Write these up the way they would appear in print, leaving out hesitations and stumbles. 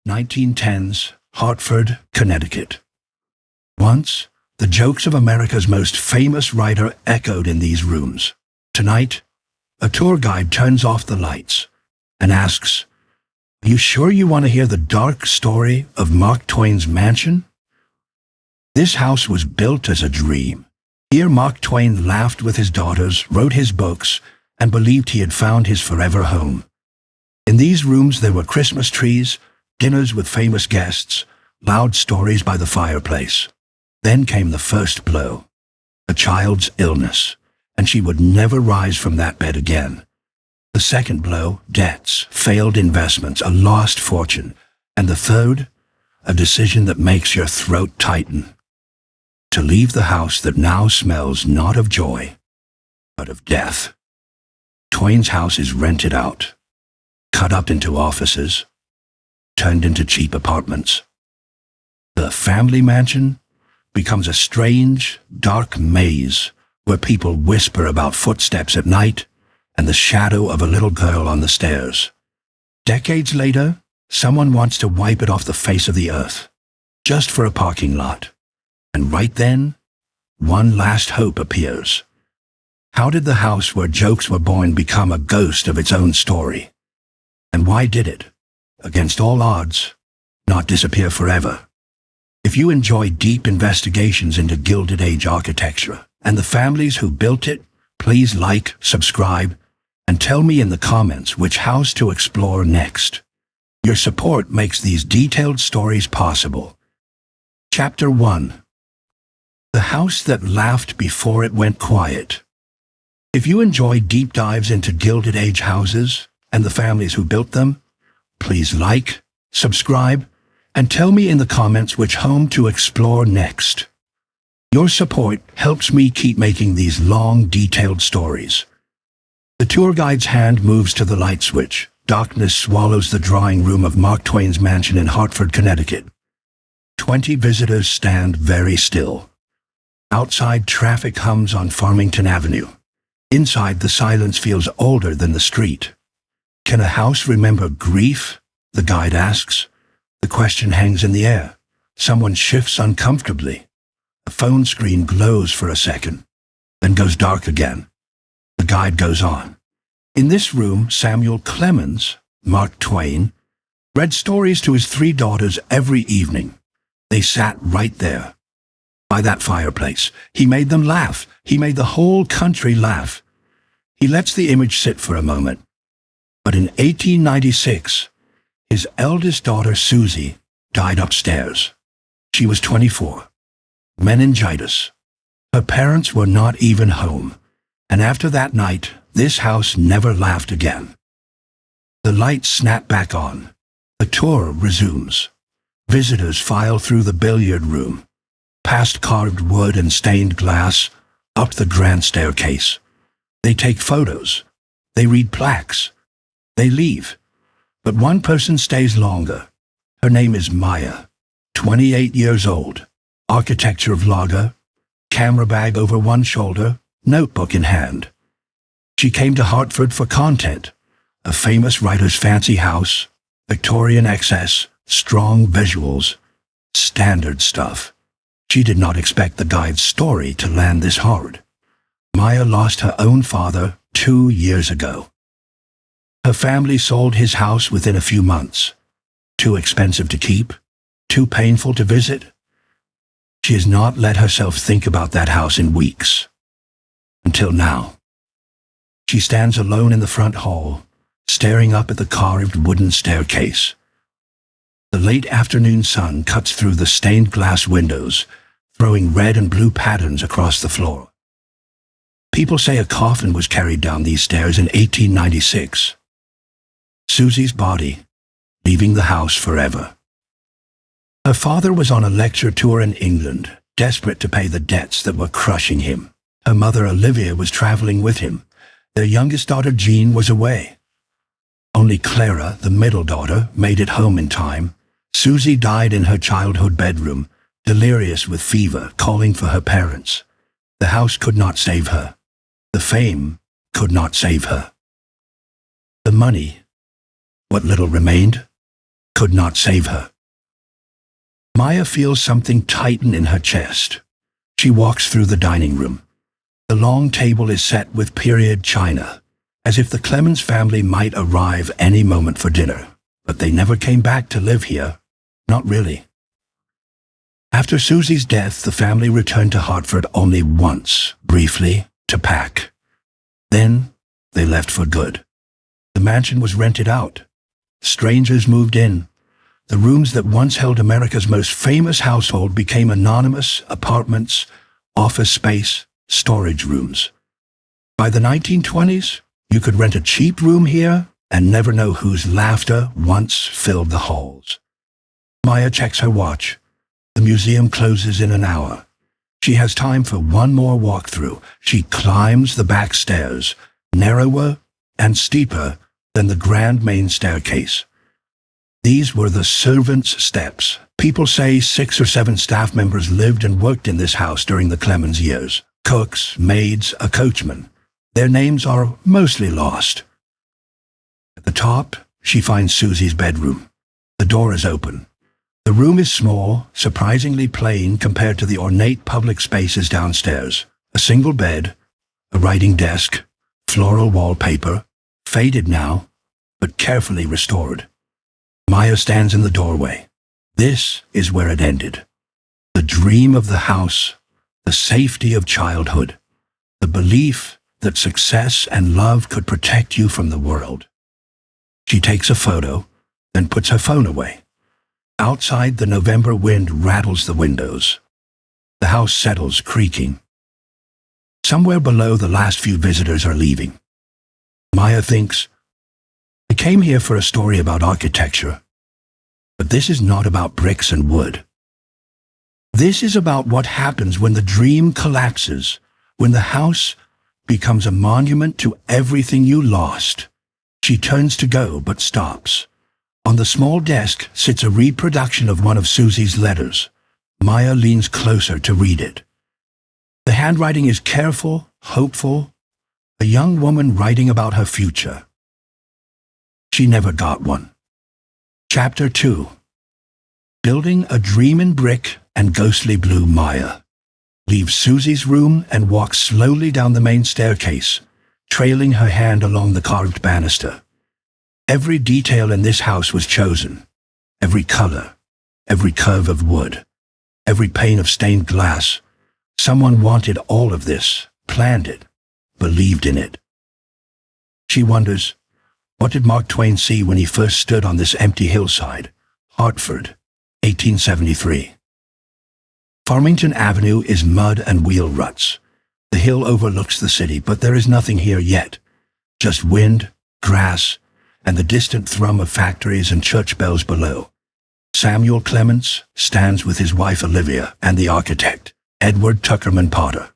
1910s, Hartford, Connecticut. Once, the jokes of America's most famous writer echoed in these rooms. Tonight, a tour guide turns off the lights and asks, "Are you sure you want to hear the dark story of Mark Twain's mansion?" This house was built as a dream. Here Mark Twain laughed with his daughters, wrote his books, and believed he had found his forever home. In these rooms there were Christmas trees, dinners with famous guests, loud stories by the fireplace. Then came the first blow, a child's illness, and she would never rise from that bed again. The second blow, debts, failed investments, a lost fortune. And the third, a decision that makes your throat tighten. To leave the house that now smells not of joy, but of death. Twain's house is rented out, cut up into offices, turned into cheap apartments. The family mansion becomes a strange, dark maze where people whisper about footsteps at night and the shadow of a little girl on the stairs. Decades later, someone wants to wipe it off the face of the earth, just for a parking lot. And right then, one last hope appears. How did the house where jokes were born become a ghost of its own story? And why did it, against all odds, not disappear forever? If you enjoy deep investigations into Gilded Age architecture and the families who built it, please like, subscribe, and tell me in the comments which house to explore next. Your support makes these detailed stories possible. Chapter 1. The house that laughed before it went quiet. If you enjoy deep dives into Gilded Age houses and the families who built them, please like, subscribe, and tell me in the comments which home to explore next. Your support helps me keep making these long, detailed stories. The tour guide's hand moves to the light switch. Darkness swallows the drawing room of Mark Twain's mansion in Hartford, Connecticut. 20 visitors stand very still. Outside, traffic hums on Farmington Avenue. Inside, the silence feels older than the street. Can a house remember grief? The guide asks. The question hangs in the air. Someone shifts uncomfortably. A phone screen glows for a second, then goes dark again. The guide goes on. In this room, Samuel Clemens, Mark Twain, read stories to his 3 daughters every evening. They sat right there, by that fireplace. He made them laugh. He made the whole country laugh. He lets the image sit for a moment. But in 1896, his eldest daughter, Susy, died upstairs. She was 24. Meningitis. Her parents were not even home. And after that night, this house never laughed again. The lights snap back on. The tour resumes. Visitors file through the billiard room, past carved wood and stained glass, up the grand staircase. They take photos. They read plaques. They leave. But one person stays longer. Her name is Maya, 28 years old, architecture of lager, camera bag over one shoulder, notebook in hand. She came to Hartford for content, a famous writer's fancy house, Victorian excess, strong visuals, standard stuff. She did not expect the guide's story to land this hard. Maya lost her own father 2 years ago. Her family sold his house within a few months. Too expensive to keep, too painful to visit. She has not let herself think about that house in weeks. Until now. She stands alone in the front hall, staring up at the carved wooden staircase. The late afternoon sun cuts through the stained glass windows, throwing red and blue patterns across the floor. People say a coffin was carried down these stairs in 1896. Susy's body, leaving the house forever. Her father was on a lecture tour in England, desperate to pay the debts that were crushing him. Her mother Olivia was traveling with him. Their youngest daughter Jean was away. Only Clara, the middle daughter, made it home in time. Susy died in her childhood bedroom, delirious with fever, calling for her parents. The house could not save her. The fame could not save her. The money, what little remained, could not save her. Maya feels something tighten in her chest. She walks through the dining room. The long table is set with period china, as if the Clemens family might arrive any moment for dinner. But they never came back to live here. Not really. After Susy's death, the family returned to Hartford only once, briefly, to pack. Then they left for good. The mansion was rented out. Strangers moved in. The rooms that once held America's most famous household became anonymous apartments, office space, storage rooms. By the 1920s, you could rent a cheap room here and never know whose laughter once filled the halls. Maya checks her watch. The museum closes in an hour. She has time for one more walkthrough. She climbs the back stairs, narrower and steeper than the grand main staircase. These were the servants' steps. People say 6 or 7 staff members lived and worked in this house during the Clemens years. Cooks, maids, a coachman. Their names are mostly lost. At the top, she finds Susy's bedroom. The door is open. The room is small, surprisingly plain compared to the ornate public spaces downstairs. A single bed, a writing desk, floral wallpaper, faded now, but carefully restored. Maya stands in the doorway. This is where it ended. The dream of the house, the safety of childhood, the belief that success and love could protect you from the world. She takes a photo, then puts her phone away. Outside, the November wind rattles the windows. The house settles, creaking. Somewhere below, the last few visitors are leaving. Maya thinks, I came here for a story about architecture, but this is not about bricks and wood. This is about what happens when the dream collapses, when the house becomes a monument to everything you lost. She turns to go, but stops. On the small desk sits a reproduction of one of Susy's letters. Maya leans closer to read it. The handwriting is careful, hopeful, a young woman writing about her future. She never got one. Chapter 2. Building a dream in brick and ghostly blue. Maya leaves Susy's room and walks slowly down the main staircase, trailing her hand along the carved banister. Every detail in this house was chosen. Every color, every curve of wood, every pane of stained glass. Someone wanted all of this, planned it, believed in it. She wonders, what did Mark Twain see when he first stood on this empty hillside? Hartford, 1873. Farmington Avenue is mud and wheel ruts. The hill overlooks the city, but there is nothing here yet. Just wind, grass, and the distant thrum of factories and church bells below. Samuel Clemens stands with his wife Olivia and the architect, Edward Tuckerman Potter.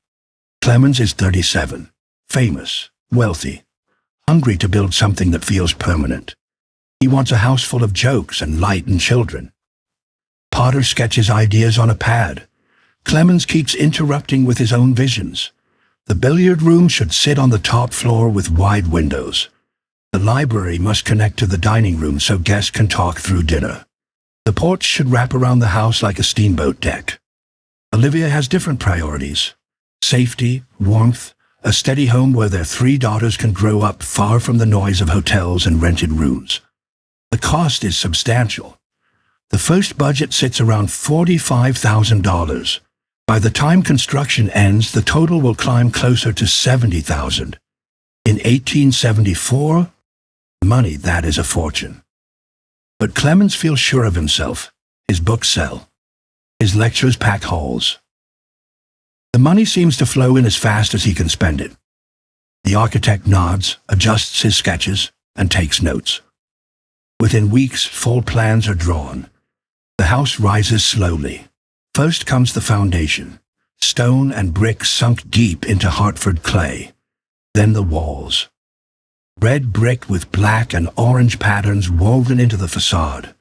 Clemens is 37, famous, wealthy, hungry to build something that feels permanent. He wants a house full of jokes and light and children. Potter sketches ideas on a pad. Clemens keeps interrupting with his own visions. The billiard room should sit on the top floor with wide windows. The library must connect to the dining room so guests can talk through dinner. The porch should wrap around the house like a steamboat deck. Olivia has different priorities. Safety, warmth, a steady home where their 3 daughters can grow up far from the noise of hotels and rented rooms. The cost is substantial. The first budget sits around $45,000. By the time construction ends, the total will climb closer to $70,000. In 1874, money, that is a fortune. But Clemens feels sure of himself. His books sell. His lectures pack halls. The money seems to flow in as fast as he can spend it. The architect nods, adjusts his sketches, and takes notes. Within weeks, full plans are drawn. The house rises slowly. First comes the foundation, stone and brick sunk deep into Hartford clay. Then the walls. Red brick with black and orange patterns woven into the facade.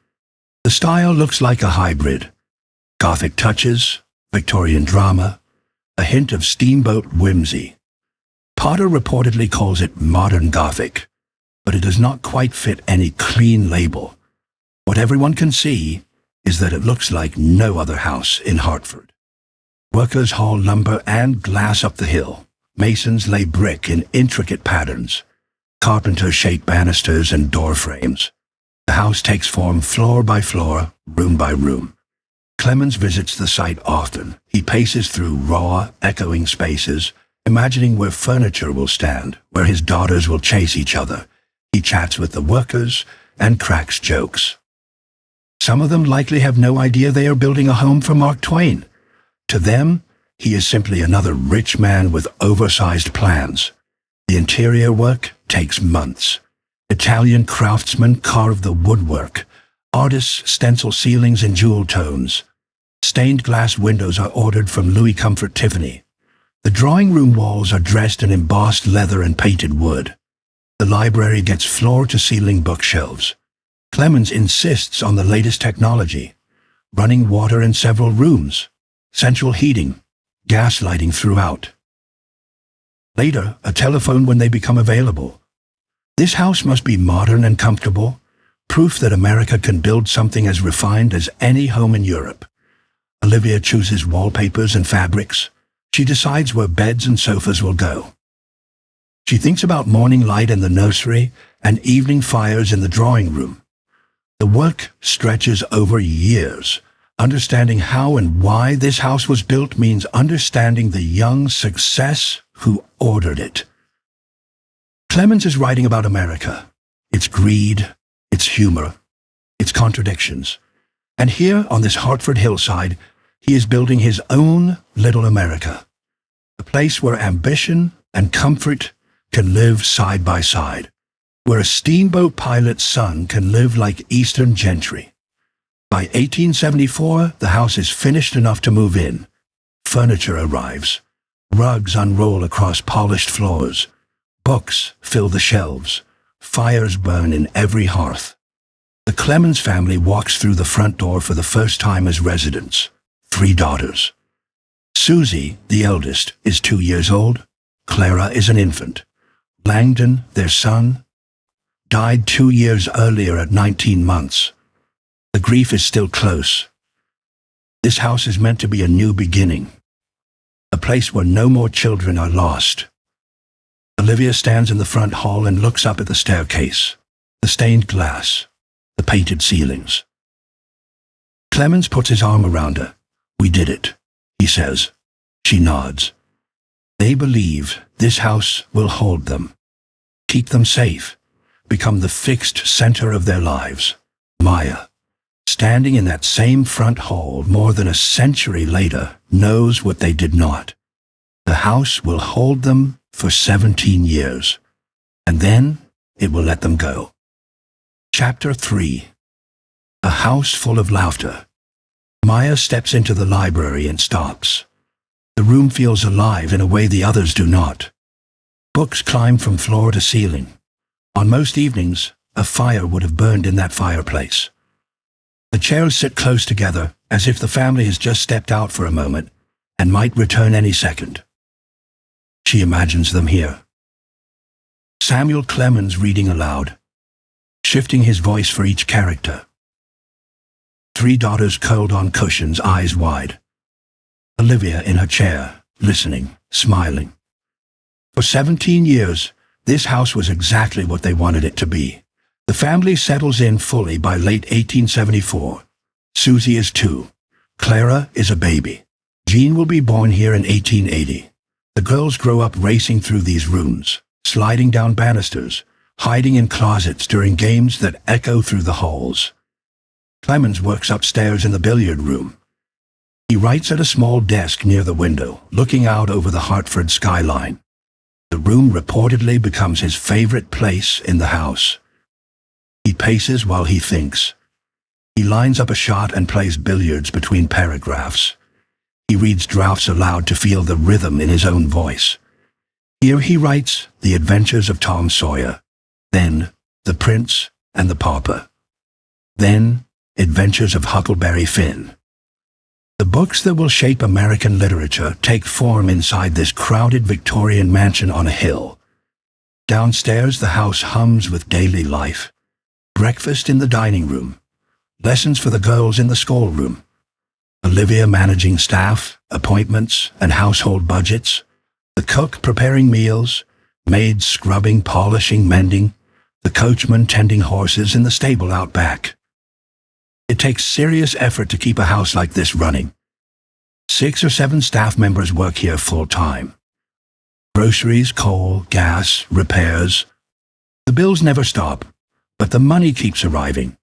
The style looks like a hybrid. Gothic touches, Victorian drama, a hint of steamboat whimsy. Potter reportedly calls it modern Gothic, but it does not quite fit any clean label. What everyone can see is that it looks like no other house in Hartford. Workers haul lumber and glass up the hill. Masons lay brick in intricate patterns. Carpenters shape banisters and door frames. The house takes form floor by floor, room by room. Clemens visits the site often. He paces through raw, echoing spaces, imagining where furniture will stand, where his daughters will chase each other. He chats with the workers and cracks jokes. Some of them likely have no idea they are building a home for Mark Twain. To them, he is simply another rich man with oversized plans. The interior work takes months. Italian craftsmen carve the woodwork. Artists stencil ceilings in jewel tones. Stained glass windows are ordered from Louis Comfort Tiffany. The drawing room walls are dressed in embossed leather and painted wood. The library gets floor-to-ceiling bookshelves. Clemens insists on the latest technology. Running water in several rooms. Central heating. Gas lighting throughout. Later, a telephone when they become available. This house must be modern and comfortable, proof that America can build something as refined as any home in Europe. Olivia chooses wallpapers and fabrics. She decides where beds and sofas will go. She thinks about morning light in the nursery and evening fires in the drawing room. The work stretches over years. Understanding how and why this house was built means understanding the young success who ordered it. Clemens is writing about America, its greed, its humor, its contradictions. And here on this Hartford hillside, he is building his own little America, a place where ambition and comfort can live side by side, where a steamboat pilot's son can live like Eastern gentry. By 1874, the house is finished enough to move in. Furniture arrives. Rugs unroll across polished floors. Books fill the shelves. Fires burn in every hearth. The Clemens family walks through the front door for the first time as residents. 3 daughters. Susy, the eldest, is 2 years old. Clara is an infant. Langdon, their son, died 2 years earlier at 19 months. The grief is still close. This house is meant to be a new beginning, a place where no more children are lost. Olivia stands in the front hall and looks up at the staircase, the stained glass, the painted ceilings. Clemens puts his arm around her. "We did it," he says. She nods. They believe this house will hold them, keep them safe, become the fixed center of their lives. Maya, standing in that same front hall more than a century later, knows what they did not. The house will hold them for 17 years, and then it will let them go. Chapter 3. A house full of laughter. Maya steps into the library and stops. The room feels alive in a way the others do not. Books climb from floor to ceiling. On most evenings, a fire would have burned in that fireplace. The chairs sit close together, as if the family has just stepped out for a moment and might return any second. She imagines them here. Samuel Clemens reading aloud, shifting his voice for each character. 3 daughters curled on cushions, eyes wide. Olivia in her chair, listening, smiling. For 17 years, this house was exactly what they wanted it to be. The family settles in fully by late 1874. Susy is 2. Clara is a baby. Jean will be born here in 1880. The girls grow up racing through these rooms, sliding down banisters, hiding in closets during games that echo through the halls. Clemens works upstairs in the billiard room. He writes at a small desk near the window, looking out over the Hartford skyline. The room reportedly becomes his favorite place in the house. He paces while he thinks. He lines up a shot and plays billiards between paragraphs. He reads drafts aloud to feel the rhythm in his own voice. Here he writes The Adventures of Tom Sawyer, then The Prince and the Pauper, then Adventures of Huckleberry Finn. The books that will shape American literature take form inside this crowded Victorian mansion on a hill. Downstairs, the house hums with daily life. Breakfast in the dining room. lessons for the girls in the schoolroom, Olivia managing staff, appointments, and household budgets, the cook preparing meals, maids scrubbing, polishing, mending, the coachman tending horses in the stable out back. It takes serious effort to keep a house like this running. 6 or 7 staff members work here full-time. Groceries, coal, gas, repairs. The bills never stop, but the money keeps arriving.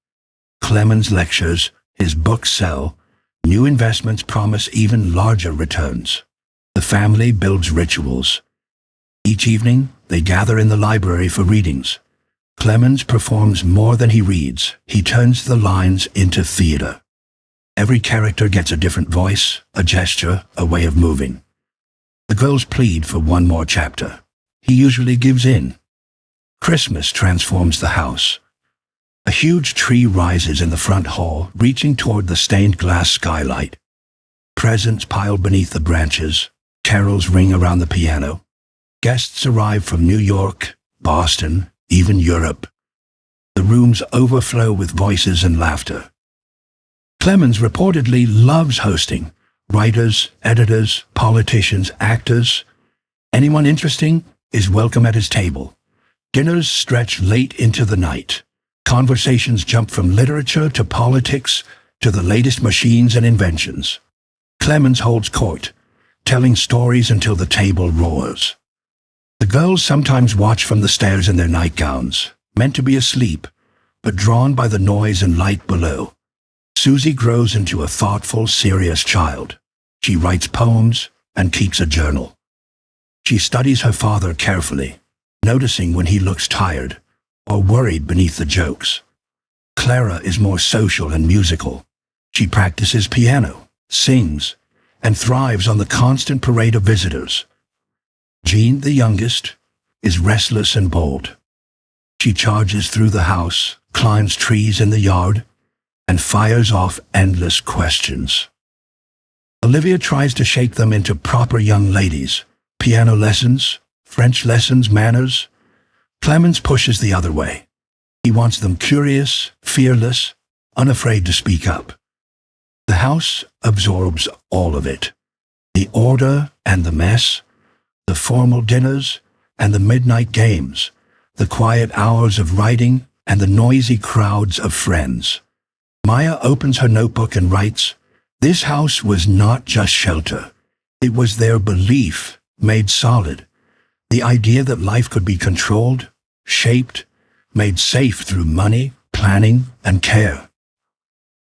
Clemens lectures, his books sell, new investments promise even larger returns. The family builds rituals. Each evening, they gather in the library for readings. Clemens performs more than he reads. He turns the lines into theater. Every character gets a different voice, a gesture, a way of moving. The girls plead for one more chapter. He usually gives in. Christmas transforms the house. A huge tree rises in the front hall, reaching toward the stained glass skylight. Presents piled beneath the branches. Carols ring around the piano. Guests arrive from New York, Boston, even Europe. The rooms overflow with voices and laughter. Clemens reportedly loves hosting. Writers, editors, politicians, actors. Anyone interesting is welcome at his table. Dinners stretch late into the night. Conversations jump from literature to politics to the latest machines and inventions. Clemens holds court, telling stories until the table roars. The girls sometimes watch from the stairs in their nightgowns, meant to be asleep, but drawn by the noise and light below. Susy grows into a thoughtful, serious child. She writes poems and keeps a journal. She studies her father carefully, noticing when he looks tired or worried beneath the jokes. Clara is more social and musical. She practices piano, sings, and thrives on the constant parade of visitors. Jean, the youngest, is restless and bold. She charges through the house, climbs trees in the yard, and fires off endless questions. Olivia tries to shape them into proper young ladies. Piano lessons, French lessons, manners. Clemens pushes the other way. He wants them curious, fearless, unafraid to speak up. The house absorbs all of it. The order and the mess, the formal dinners and the midnight games, the quiet hours of writing and the noisy crowds of friends. Maya opens her notebook and writes, "This house was not just shelter. It was their belief made solid. The idea that life could be controlled, shaped, made safe through money, planning, and care."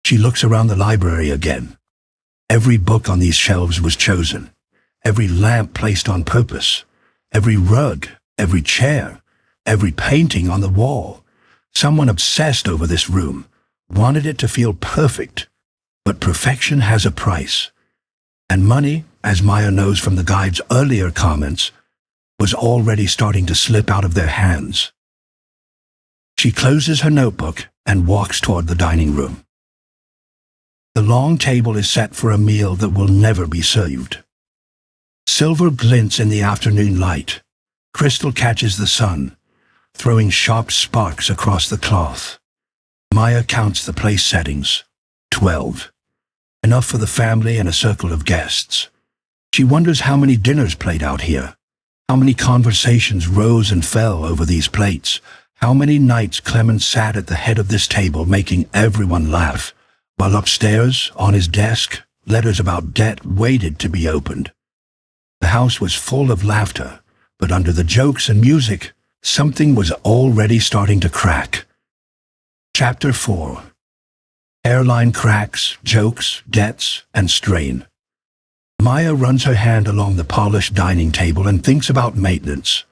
She looks around the library again. Every book on these shelves was chosen. Every lamp placed on purpose. Every rug, every chair, every painting on the wall. Someone obsessed over this room, wanted it to feel perfect. But perfection has a price. And money, as Maya knows from the guide's earlier comments, was already starting to slip out of their hands. She closes her notebook and walks toward the dining room. The long table is set for a meal that will never be served. Silver glints in the afternoon light. Crystal catches the sun, throwing sharp sparks across the cloth. Maya counts the place settings. 12. Enough for the family and a circle of guests. She wonders how many dinners played out here, how many conversations rose and fell over these plates, how many nights Clemens sat at the head of this table making everyone laugh, while upstairs, on his desk, letters about debt waited to be opened. The house was full of laughter, but under the jokes and music, something was already starting to crack. Chapter 4. Hairline cracks, jokes, debts, and strain. Maya runs her hand along the polished dining table and thinks about maintenance.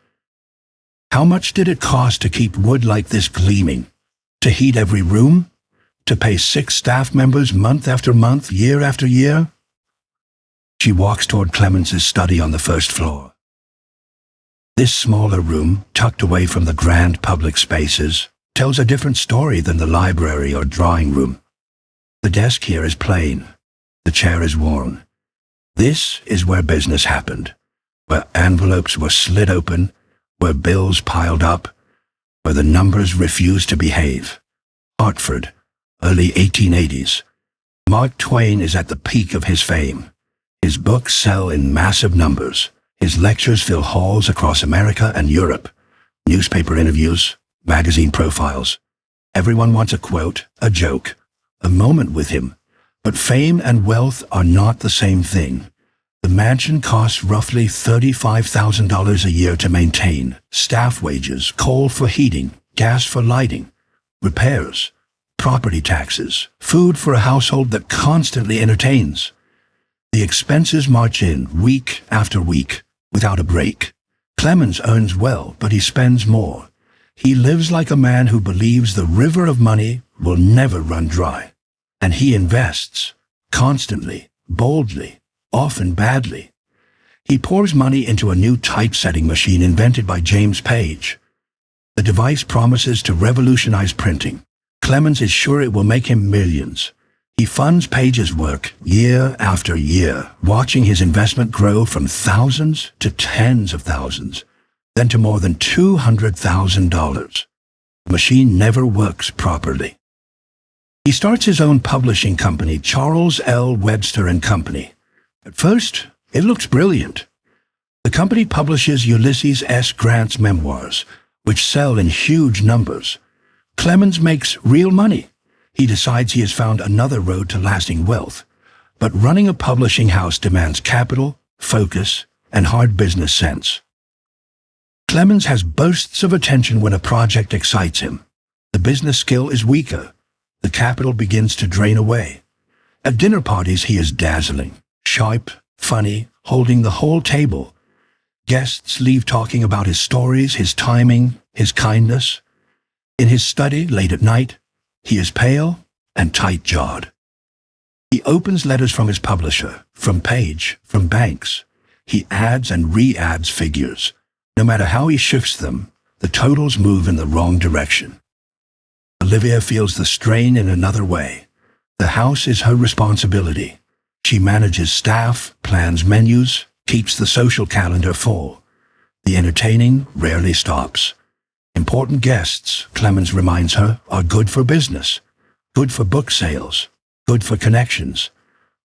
How much did it cost to keep wood like this gleaming? To heat every room? To pay 6 staff members month after month, year after year? She walks toward Clemens's study on the first floor. This smaller room, tucked away from the grand public spaces, tells a different story than the library or drawing room. The desk here is plain. The chair is worn. This is where business happened, where envelopes were slid open, where bills piled up, where the numbers refused to behave. Hartford, early 1880s. Mark Twain is at the peak of his fame. His books sell in massive numbers. His lectures fill halls across America and Europe. Newspaper interviews, magazine profiles. Everyone wants a quote, a joke, a moment with him. But fame and wealth are not the same thing. The mansion costs roughly $35,000 a year to maintain, staff wages, coal for heating, gas for lighting, repairs, property taxes, food for a household that constantly entertains. The expenses march in week after week, without a break. Clemens earns well, but he spends more. He lives like a man who believes the river of money will never run dry. And he invests, constantly, boldly, often badly. He pours money into a new typesetting machine invented by James Paige. The device promises to revolutionize printing. Clemens is sure it will make him millions. He funds Paige's work year after year, watching his investment grow from thousands to tens of thousands, then to more than $200,000. The machine never works properly. He starts his own publishing company, Charles L. Webster and Company. At first, it looks brilliant. The company publishes Ulysses S. Grant's memoirs, which sell in huge numbers. Clemens makes real money. He decides he has found another road to lasting wealth. But running a publishing house demands capital, focus, and hard business sense. Clemens has bursts of attention when a project excites him. The business skill is weaker. The capital begins to drain away. At dinner parties, he is dazzling, sharp, funny, holding the whole table. Guests leave talking about his stories, his timing, his kindness. In his study, late at night, he is pale and tight-jawed. He opens letters from his publisher, from Paige, from banks. He adds and re-adds figures. No matter how he shifts them, the totals move in the wrong direction. Olivia feels the strain in another way. The house is her responsibility. She manages staff, plans menus, keeps the social calendar full. The entertaining rarely stops. Important guests, Clemens reminds her, are good for business, good for book sales, good for connections.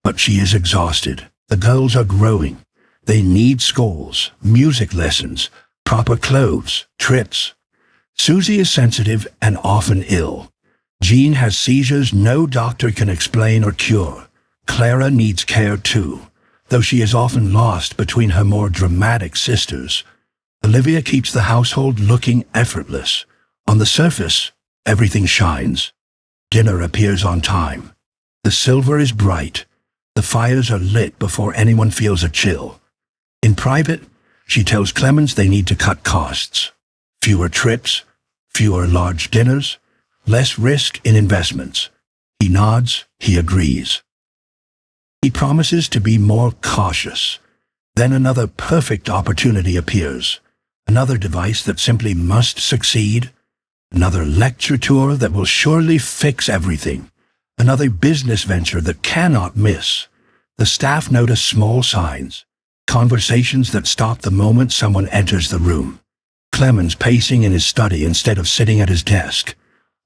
But she is exhausted. The girls are growing. They need schools, music lessons, proper clothes, trips. Susy is sensitive and often ill. Jean has seizures no doctor can explain or cure. Clara needs care too, though she is often lost between her more dramatic sisters. Olivia keeps the household looking effortless. On the surface, everything shines. Dinner appears on time. The silver is bright. The fires are lit before anyone feels a chill. In private, she tells Clemens they need to cut costs. Fewer trips, fewer large dinners, less risk in investments. He nods, he agrees. He promises to be more cautious. Then another perfect opportunity appears. Another device that simply must succeed. Another lecture tour that will surely fix everything. Another business venture that cannot miss. The staff notice small signs. Conversations that stop the moment someone enters the room. Clemens pacing in his study instead of sitting at his desk.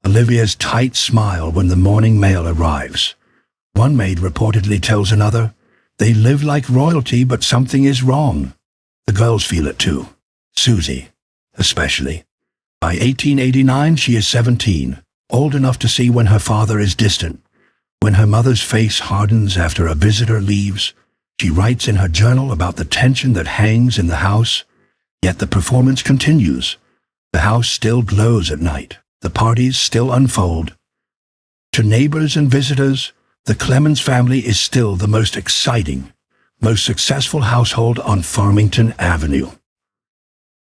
Olivia's tight smile when the morning mail arrives. One maid reportedly tells another, "They live like royalty, but something is wrong." The girls feel it too. Susy, especially. By 1889, she is 17, old enough to see when her father is distant. When her mother's face hardens after a visitor leaves, she writes in her journal about the tension that hangs in the house. Yet the performance continues. The house still glows at night. The parties still unfold. To neighbors and visitors, the Clemens family is still the most exciting, most successful household on Farmington Avenue.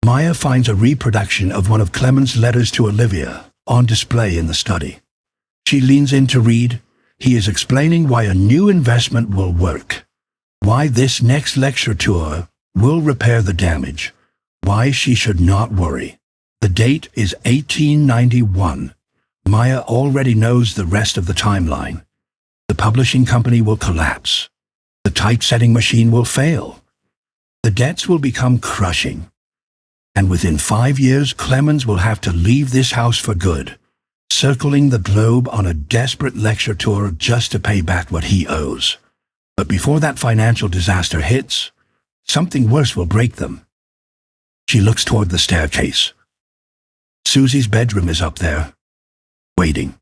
Maya finds a reproduction of one of Clemens' letters to Olivia on display in the study. She leans in to read. He is explaining why a new investment will work, why this next lecture tour will repair the damage, why she should not worry. The date is 1891. Maya already knows the rest of the timeline. The publishing company will collapse. The typesetting machine will fail. The debts will become crushing. And within 5 years, Clemens will have to leave this house for good. circling the globe on a desperate lecture tour just to pay back what he owes. But before that financial disaster hits, something worse will break them. She looks toward the staircase. Susy's bedroom is up there, waiting.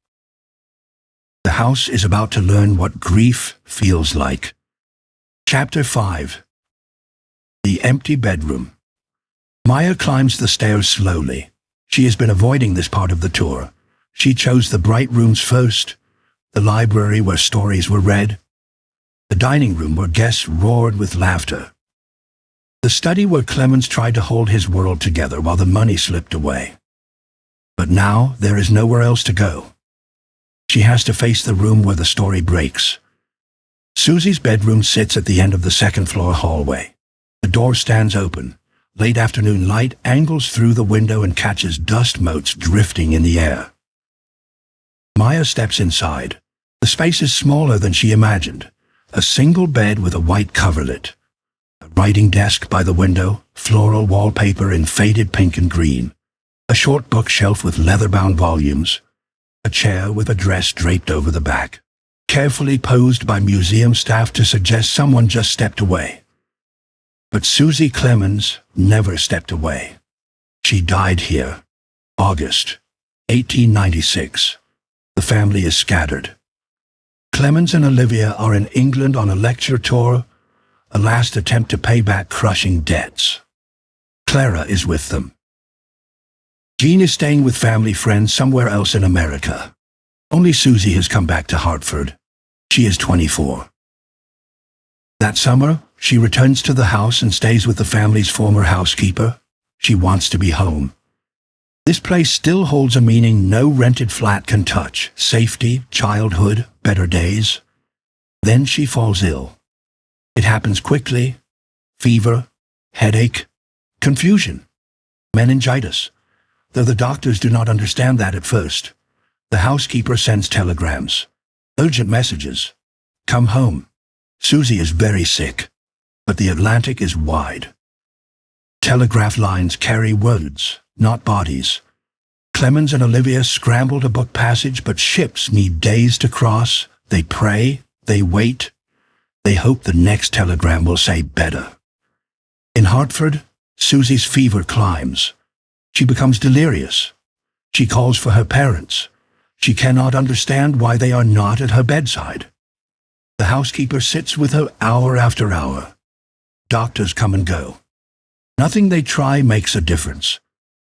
The house is about to learn what grief feels like. Chapter 5. The Empty Bedroom. Maya climbs the stairs slowly. She has been avoiding this part of the tour. She chose the bright rooms first, the library where stories were read, the dining room where guests roared with laughter, the study where Clemens tried to hold his world together while the money slipped away. But now there is nowhere else to go. She has to face the room where the story breaks. Susy's bedroom sits at the end of the second-floor hallway. The door stands open. Late afternoon light angles through the window and catches dust motes drifting in the air. Maya steps inside. The space is smaller than she imagined. A single bed with a white coverlet. A writing desk by the window, floral wallpaper in faded pink and green. A short bookshelf with leather-bound volumes. A chair with a dress draped over the back. Carefully posed by museum staff to suggest someone just stepped away. But Susy Clemens never stepped away. She died here, August 1896. The family is scattered. Clemens and Olivia are in England on a lecture tour, a last attempt to pay back crushing debts. Clara is with them. Jean is staying with family friends somewhere else in America. Only Susy has come back to Hartford. She is 24. That summer, she returns to the house and stays with the family's former housekeeper. She wants to be home. This place still holds a meaning no rented flat can touch. Safety, childhood, better days. Then she falls ill. It happens quickly. Fever, headache, confusion, meningitis. Though the doctors do not understand that at first. The housekeeper sends telegrams. Urgent messages. Come home. Susy is very sick, but the Atlantic is wide. Telegraph lines carry words, not bodies. Clemens and Olivia scramble to book passage, but ships need days to cross. They pray, they wait. They hope the next telegram will say better. In Hartford, Susy's fever climbs. She becomes delirious. She calls for her parents. She cannot understand why they are not at her bedside. The housekeeper sits with her hour after hour. Doctors come and go. Nothing they try makes a difference.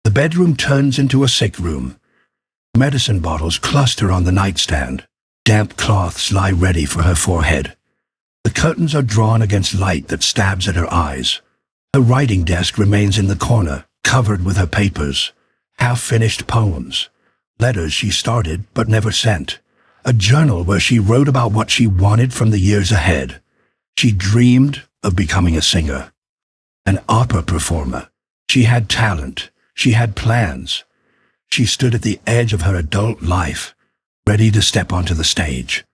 The bedroom turns into a sick room. Medicine bottles cluster on the nightstand. Damp cloths lie ready for her forehead. The curtains are drawn against light that stabs at her eyes. Her writing desk remains in the corner, covered with her papers, half-finished poems, letters she started but never sent, a journal where she wrote about what she wanted from the years ahead. She dreamed of becoming a singer, an opera performer. She had talent. She had plans. She stood at the edge of her adult life, ready to step onto the stage.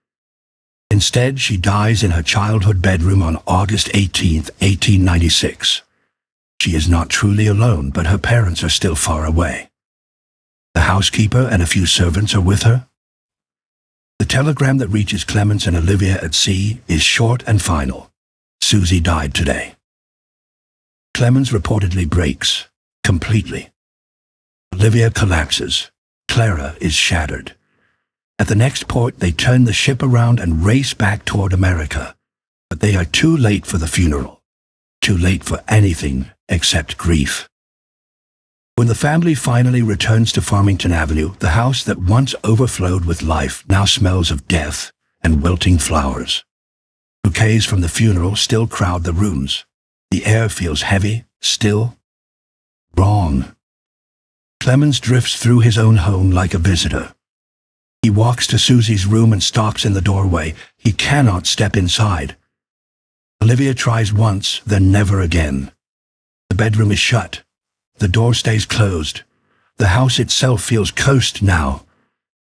Instead, she dies in her childhood bedroom on August 18, 1896. She is not truly alone, but her parents are still far away. The housekeeper and a few servants are with her. The telegram that reaches Clemens and Olivia at sea is short and final. Susy died today. Clemens reportedly breaks, completely. Olivia collapses. Clara is shattered. At the next port, they turn the ship around and race back toward America. But they are too late for the funeral. Too late for anything except grief. When the family finally returns to Farmington Avenue, the house that once overflowed with life now smells of death and wilting flowers. Bouquets from the funeral still crowd the rooms. The air feels heavy, still, wrong. Clemens drifts through his own home like a visitor. He walks to Susy's room and stops in the doorway. He cannot step inside. Olivia tries once, then never again. The bedroom is shut. The door stays closed. The house itself feels cursed now.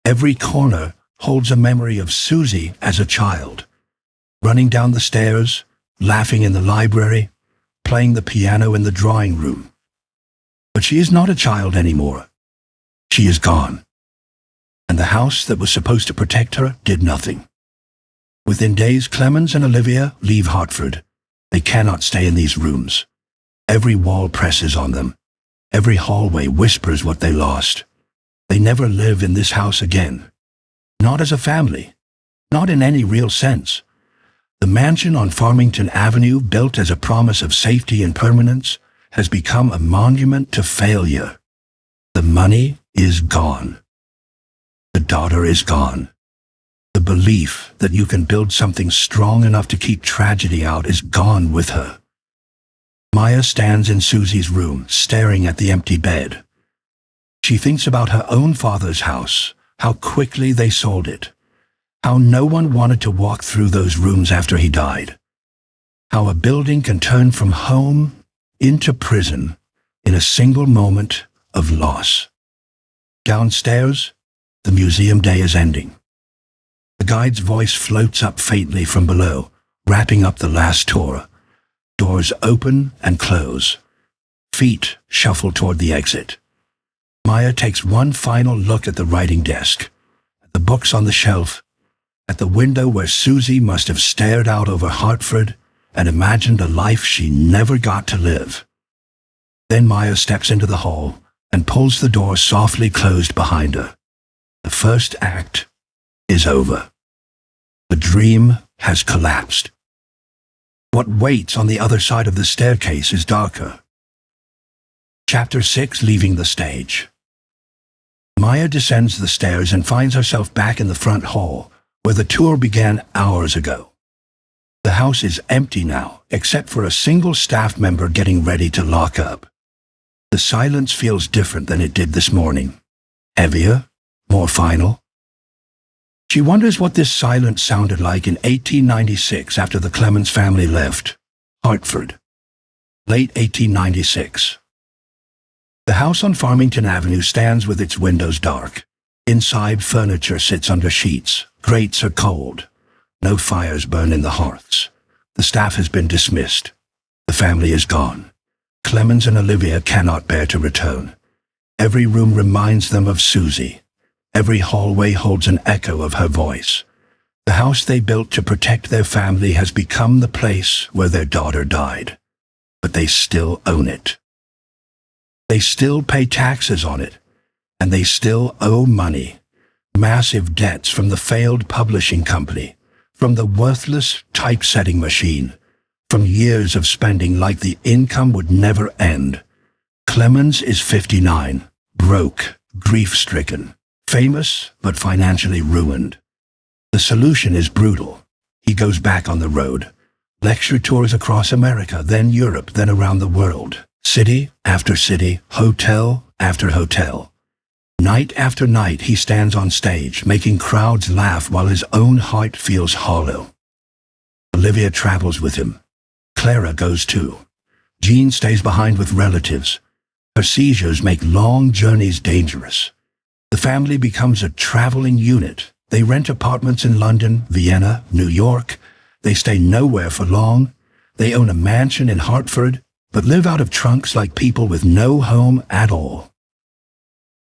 Every corner holds a memory of Susy as a child, running down the stairs, laughing in the library, playing the piano in the drawing room. But she is not a child anymore. She is gone. and the house that was supposed to protect her did nothing. Within days, Clemens and Olivia leave Hartford. They cannot stay in these rooms. Every wall presses on them. Every hallway whispers what they lost. They never live in this house again. Not as a family. Not in any real sense. The mansion on Farmington Avenue, built as a promise of safety and permanence, has become a monument to failure. The money is gone. The daughter is gone. The belief that you can build something strong enough to keep tragedy out is gone with her. Maya stands in Susy's room, staring at the empty bed. She thinks about her own father's house, how quickly they sold it, how no one wanted to walk through those rooms after he died, how a building can turn from home into prison in a single moment of loss. Downstairs, the museum day is ending. The guide's voice floats up faintly from below, wrapping up the last tour. Doors open and close. Feet shuffle toward the exit. Maya takes one final look at the writing desk, at the books on the shelf, at the window where Susy must have stared out over Hartford and imagined a life she never got to live. Then Maya steps into the hall and pulls the door softly closed behind her. The first act is over. The dream has collapsed. What waits on the other side of the staircase is darker. Chapter 6, leaving the stage. Maya descends the stairs and finds herself back in the front hall, where the tour began hours ago. The house is empty now, except for a single staff member getting ready to lock up. The silence feels different than it did this morning. Heavier, more final. She wonders what this silence sounded like in 1896 after the Clemens family left Hartford. Late 1896. The house on Farmington Avenue stands with its windows dark. Inside, furniture sits under sheets. Grates are cold. No fires burn in the hearths. The staff has been dismissed. The family is gone. Clemens and Olivia cannot bear to return. Every room reminds them of Susy. Every hallway holds an echo of her voice. The house they built to protect their family has become the place where their daughter died. But they still own it. They still pay taxes on it, and they still owe money. Massive debts from the failed publishing company, from the worthless typesetting machine, from years of spending like the income would never end. Clemens is 59, broke, grief-stricken, famous but financially ruined. The solution is brutal. He goes back on the road. Lecture tours across America, then Europe, then around the world. City after city, hotel after hotel. Night after night he stands on stage, making crowds laugh while his own heart feels hollow. Olivia travels with him. Clara goes too. Jean stays behind with relatives. Her seizures make long journeys dangerous. The family becomes a traveling unit. They rent apartments in London, Vienna, New York. They stay nowhere for long. They own a mansion in Hartford, but live out of trunks like people with no home at all.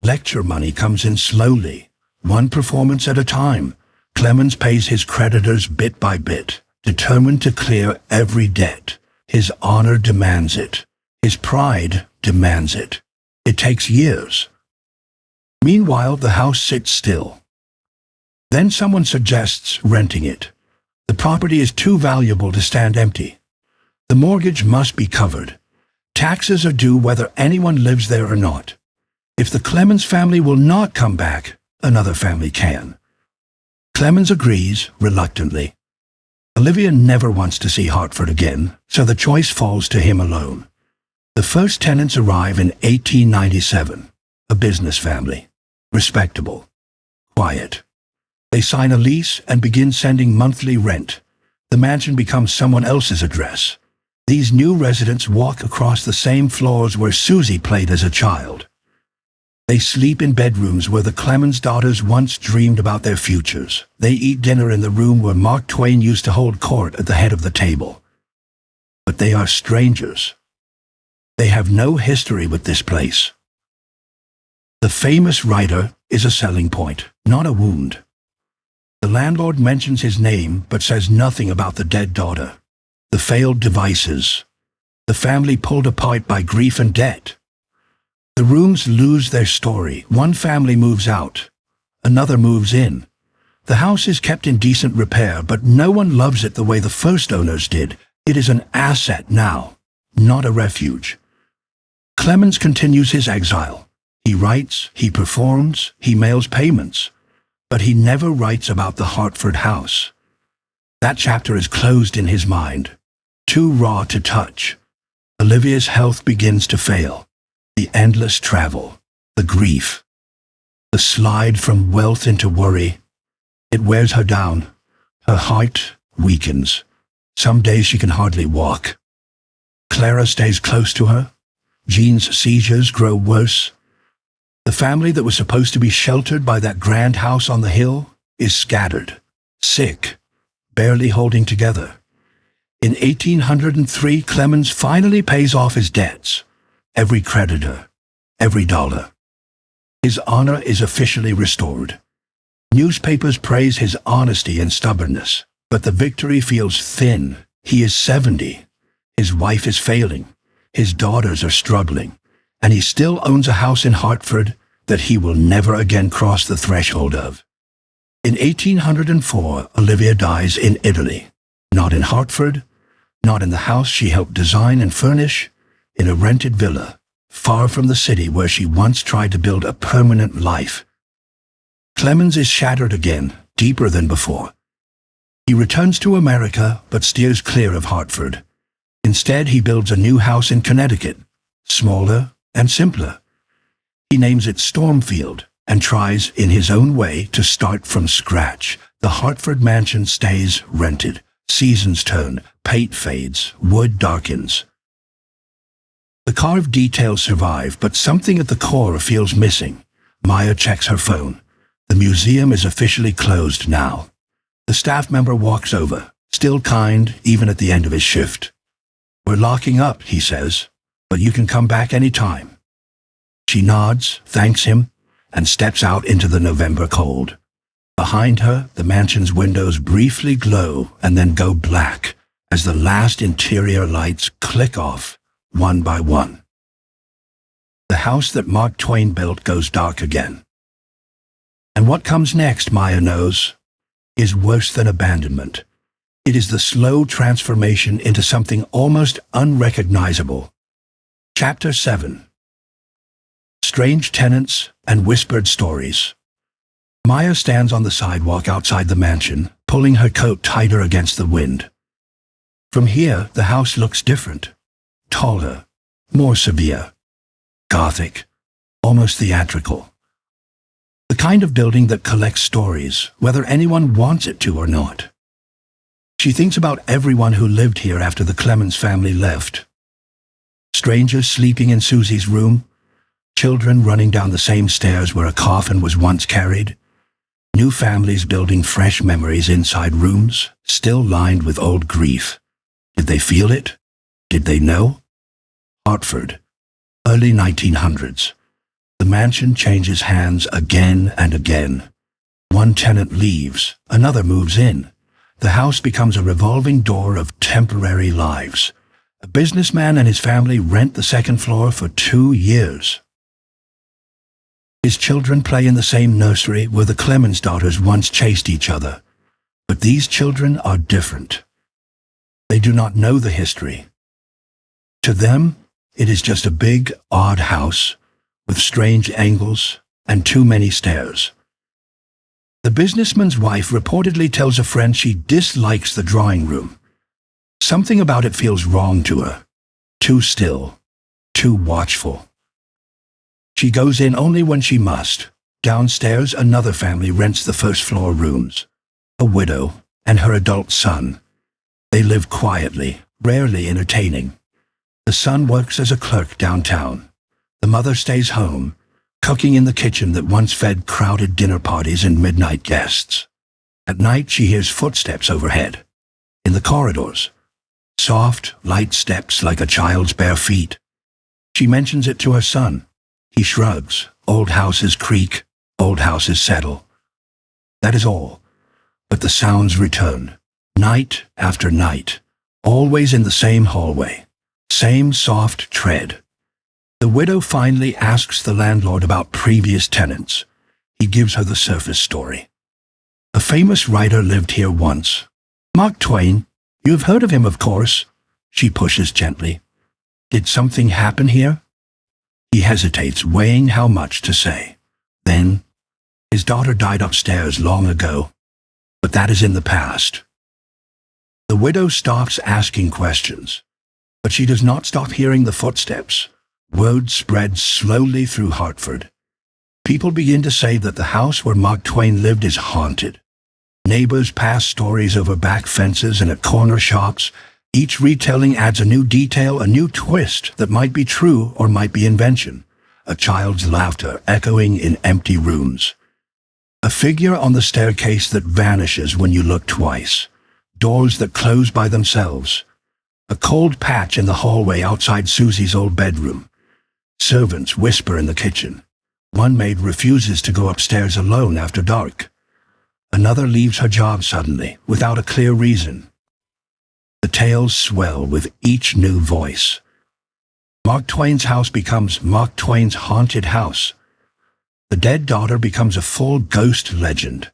Lecture money comes in slowly, one performance at a time. Clemens pays his creditors bit by bit, determined to clear every debt. His honor demands it. His pride demands it. It takes years. Meanwhile, the house sits still. Then someone suggests renting it. The property is too valuable to stand empty. The mortgage must be covered. Taxes are due whether anyone lives there or not. If the Clemens family will not come back, another family can. Clemens agrees, reluctantly. Olivia never wants to see Hartford again, so the choice falls to him alone. The first tenants arrive in 1897, a business family. Respectable. Quiet. They sign a lease and begin sending monthly rent. The mansion becomes someone else's address. These new residents walk across the same floors where Susy played as a child. They sleep in bedrooms where the Clemens daughters once dreamed about their futures. They eat dinner in the room where Mark Twain used to hold court at the head of the table. But they are strangers. They have no history with this place. The famous writer is a selling point, not a wound. The landlord mentions his name but says nothing about the dead daughter, the failed devices, the family pulled apart by grief and debt. The rooms lose their story. One family moves out, another moves in. The house is kept in decent repair, but no one loves it the way the first owners did. It is an asset now, not a refuge. Clemens continues his exile. He writes, he performs, he mails payments, but he never writes about the Hartford house. That chapter is closed in his mind, too raw to touch. Olivia's health begins to fail. The endless travel, the grief, the slide from wealth into worry. It wears her down. Her heart weakens. Some days she can hardly walk. Clara stays close to her. Jean's seizures grow worse. The family that was supposed to be sheltered by that grand house on the hill is scattered, sick, barely holding together. In 1803, Clemens finally pays off his debts, every creditor, every dollar. His honor is officially restored. Newspapers praise his honesty and stubbornness, but the victory feels thin. He is 70. His wife is failing. His daughters are struggling. And he still owns a house in Hartford that he will never again cross the threshold of. In 1804, Olivia dies in Italy, not in Hartford, not in the house she helped design and furnish, in a rented villa, far from the city where she once tried to build a permanent life. Clemens is shattered again, deeper than before. He returns to America, but steers clear of Hartford. Instead, he builds a new house in Connecticut, smaller and simpler. He names it Stormfield and tries, in his own way, to start from scratch. The Hartford mansion stays rented. Seasons turn, paint fades, wood darkens. The carved details survive, but something at the core feels missing. Maya checks her phone. The museum is officially closed now. The staff member walks over, still kind even at the end of his shift. "We're locking up," he says, "but you can come back any time." She nods, thanks him, and steps out into the November cold. Behind her, the mansion's windows briefly glow and then go black as the last interior lights click off, one by one. The house that Mark Twain built goes dark again. And what comes next, Maya knows, is worse than abandonment. It is the slow transformation into something almost unrecognizable. Chapter 7. Strange Tenants and Whispered Stories. Maya stands on the sidewalk outside the mansion, pulling her coat tighter against the wind. From here, the house looks different. Taller, more severe, Gothic, almost theatrical. The kind of building that collects stories, whether anyone wants it to or not. She thinks about everyone who lived here after the Clemens family left. Strangers sleeping in Susy's room, children running down the same stairs where a coffin was once carried, new families building fresh memories inside rooms, still lined with old grief. Did they feel it? Did they know? Hartford, early 1900s. The mansion changes hands again and again. One tenant leaves, another moves in. The house becomes a revolving door of temporary lives. A businessman and his family rent the second floor for 2 years. His children play in the same nursery where the Clemens daughters once chased each other. But these children are different. They do not know the history. To them, it is just a big, odd house with strange angles and too many stairs. The businessman's wife reportedly tells a friend she dislikes the drawing room. Something about it feels wrong to her. Too still, too watchful. She goes in only when she must. Downstairs, another family rents the first-floor rooms. A widow and her adult son. They live quietly, rarely entertaining. The son works as a clerk downtown. The mother stays home, cooking in the kitchen that once fed crowded dinner parties and midnight guests. At night, she hears footsteps overhead, in the corridors. Soft, light steps like a child's bare feet. She mentions it to her son. He shrugs, Old houses creak, old houses settle. That is all. But the sounds return, night after night, always in the same hallway, same soft tread. The widow finally asks the landlord about previous tenants. He gives her the surface story. A famous writer lived here once. Mark Twain. You have heard of him, of course. She pushes gently. Did something happen here? He hesitates, weighing how much to say. Then, his daughter died upstairs long ago, but that is in the past. The widow stops asking questions, but she does not stop hearing the footsteps. Word spreads slowly through Hartford. People begin to say that the house where Mark Twain lived is haunted. Neighbors pass stories over back fences and at corner shops. Each retelling adds a new detail, a new twist that might be true or might be invention. A child's laughter echoing in empty rooms. A figure on the staircase that vanishes when you look twice. Doors that close by themselves. A cold patch in the hallway outside Susy's old bedroom. Servants whisper in the kitchen. One maid refuses to go upstairs alone after dark. Another leaves her job suddenly, without a clear reason. The tales swell with each new voice. Mark Twain's house becomes Mark Twain's haunted house. The dead daughter becomes a full ghost legend.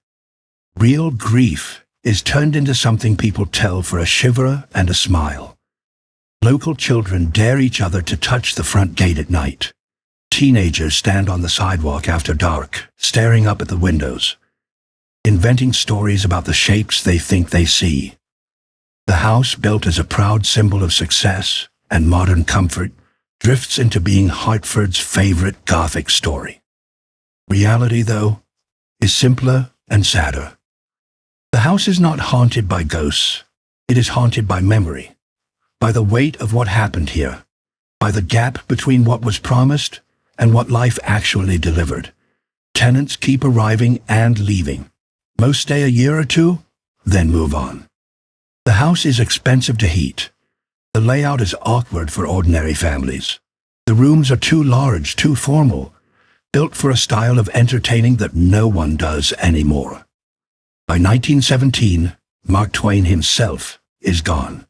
Real grief is turned into something people tell for a shiver and a smile. Local children dare each other to touch the front gate at night. Teenagers stand on the sidewalk after dark, staring up at the windows, inventing stories about the shapes they think they see. The house, built as a proud symbol of success and modern comfort, drifts into being Hartford's favorite Gothic story. Reality, though, is simpler and sadder. The house is not haunted by ghosts. It is haunted by memory. By the weight of what happened here, by the gap between what was promised and what life actually delivered. Tenants keep arriving and leaving. Most stay a year or two, then move on. The house is expensive to heat. The layout is awkward for ordinary families. The rooms are too large, too formal, built for a style of entertaining that no one does anymore. By 1917, Mark Twain himself is gone.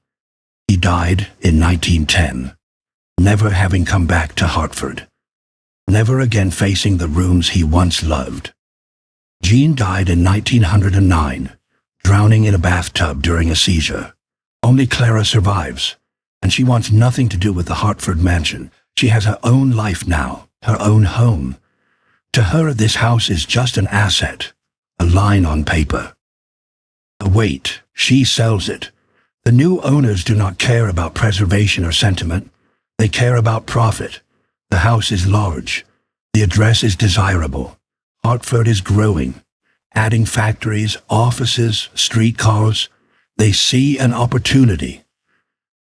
He died in 1910, never having come back to Hartford, never again facing the rooms he once loved. Jean died in 1909, drowning in a bathtub during a seizure. Only Clara survives, and she wants nothing to do with the Hartford mansion. She has her own life now, her own home. To her, this house is just an asset, a line on paper. Wait, she sells it. The new owners do not care about preservation or sentiment. They care about profit. The house is large. The address is desirable. Hartford is growing, adding factories, offices, streetcars. They see an opportunity.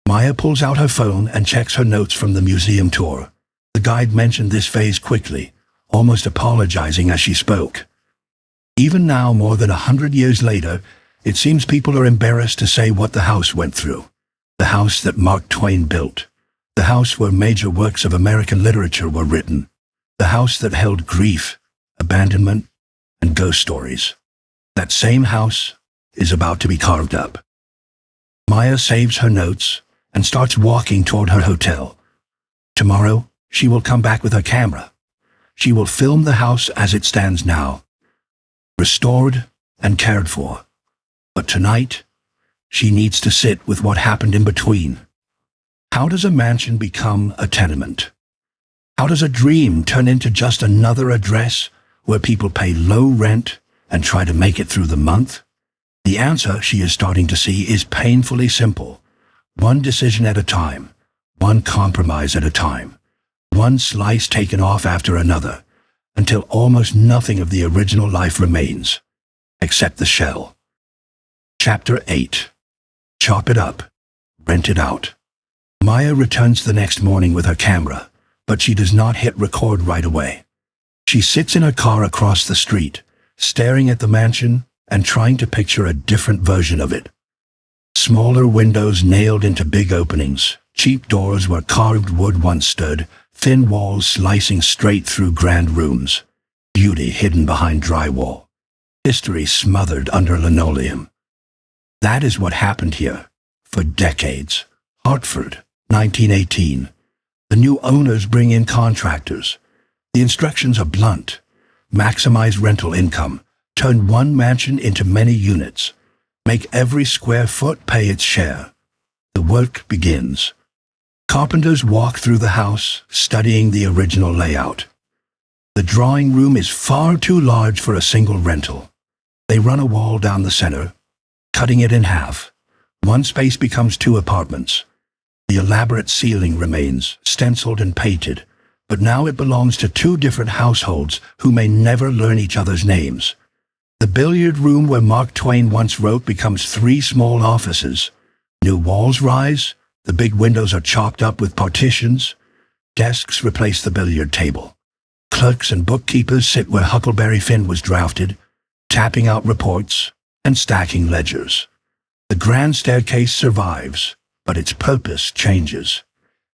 Maya pulls out her phone and checks her notes from the museum tour. The guide mentioned this phase quickly, almost apologizing as she spoke. Even now, more than 100 years later, it seems people are embarrassed to say what the house went through. The house that Mark Twain built. The house where major works of American literature were written. The house that held grief, abandonment, and ghost stories. That same house is about to be carved up. Maya saves her notes and starts walking toward her hotel. Tomorrow, she will come back with her camera. She will film the house as it stands now, restored and cared for. But tonight, she needs to sit with what happened in between. How does a mansion become a tenement? How does a dream turn into just another address where people pay low rent and try to make it through the month? The answer, she is starting to see, is painfully simple. One decision at a time, one compromise at a time, one slice taken off after another, until almost nothing of the original life remains, except the shell. Chapter 8. Chop it up. Rent it out. Maya returns the next morning with her camera, but she does not hit record right away. She sits in her car across the street, staring at the mansion and trying to picture a different version of it. Smaller windows nailed into big openings, cheap doors where carved wood once stood, thin walls slicing straight through grand rooms, beauty hidden behind drywall, history smothered under linoleum. That is what happened here for decades. Hartford, 1918. The new owners bring in contractors. The instructions are blunt. Maximize rental income. Turn one mansion into many units. Make every square foot pay its share. The work begins. Carpenters walk through the house, studying the original layout. The drawing room is far too large for a single rental. They run a wall down the center, cutting it in half. One space becomes 2 apartments. The elaborate ceiling remains, stenciled and painted, but now it belongs to 2 different households who may never learn each other's names. The billiard room where Mark Twain once wrote becomes 3 small offices. New walls rise, the big windows are chopped up with partitions. Desks replace the billiard table. Clerks and bookkeepers sit where Huckleberry Finn was drafted, tapping out reports and stacking ledgers. The grand staircase survives, but its purpose changes.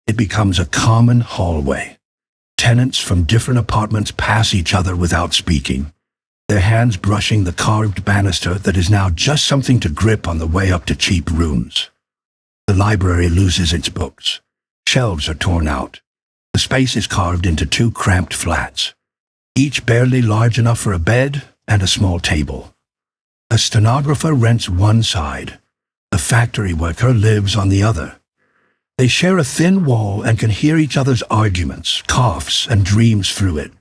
It becomes a common hallway. Tenants from different apartments pass each other without speaking, their hands brushing the carved banister that is now just something to grip on the way up to cheap rooms. The library loses its books. Shelves are torn out. The space is carved into 2 cramped flats, each barely large enough for a bed and a small table. A stenographer rents one side. A factory worker lives on the other. They share a thin wall and can hear each other's arguments, coughs, and dreams through it.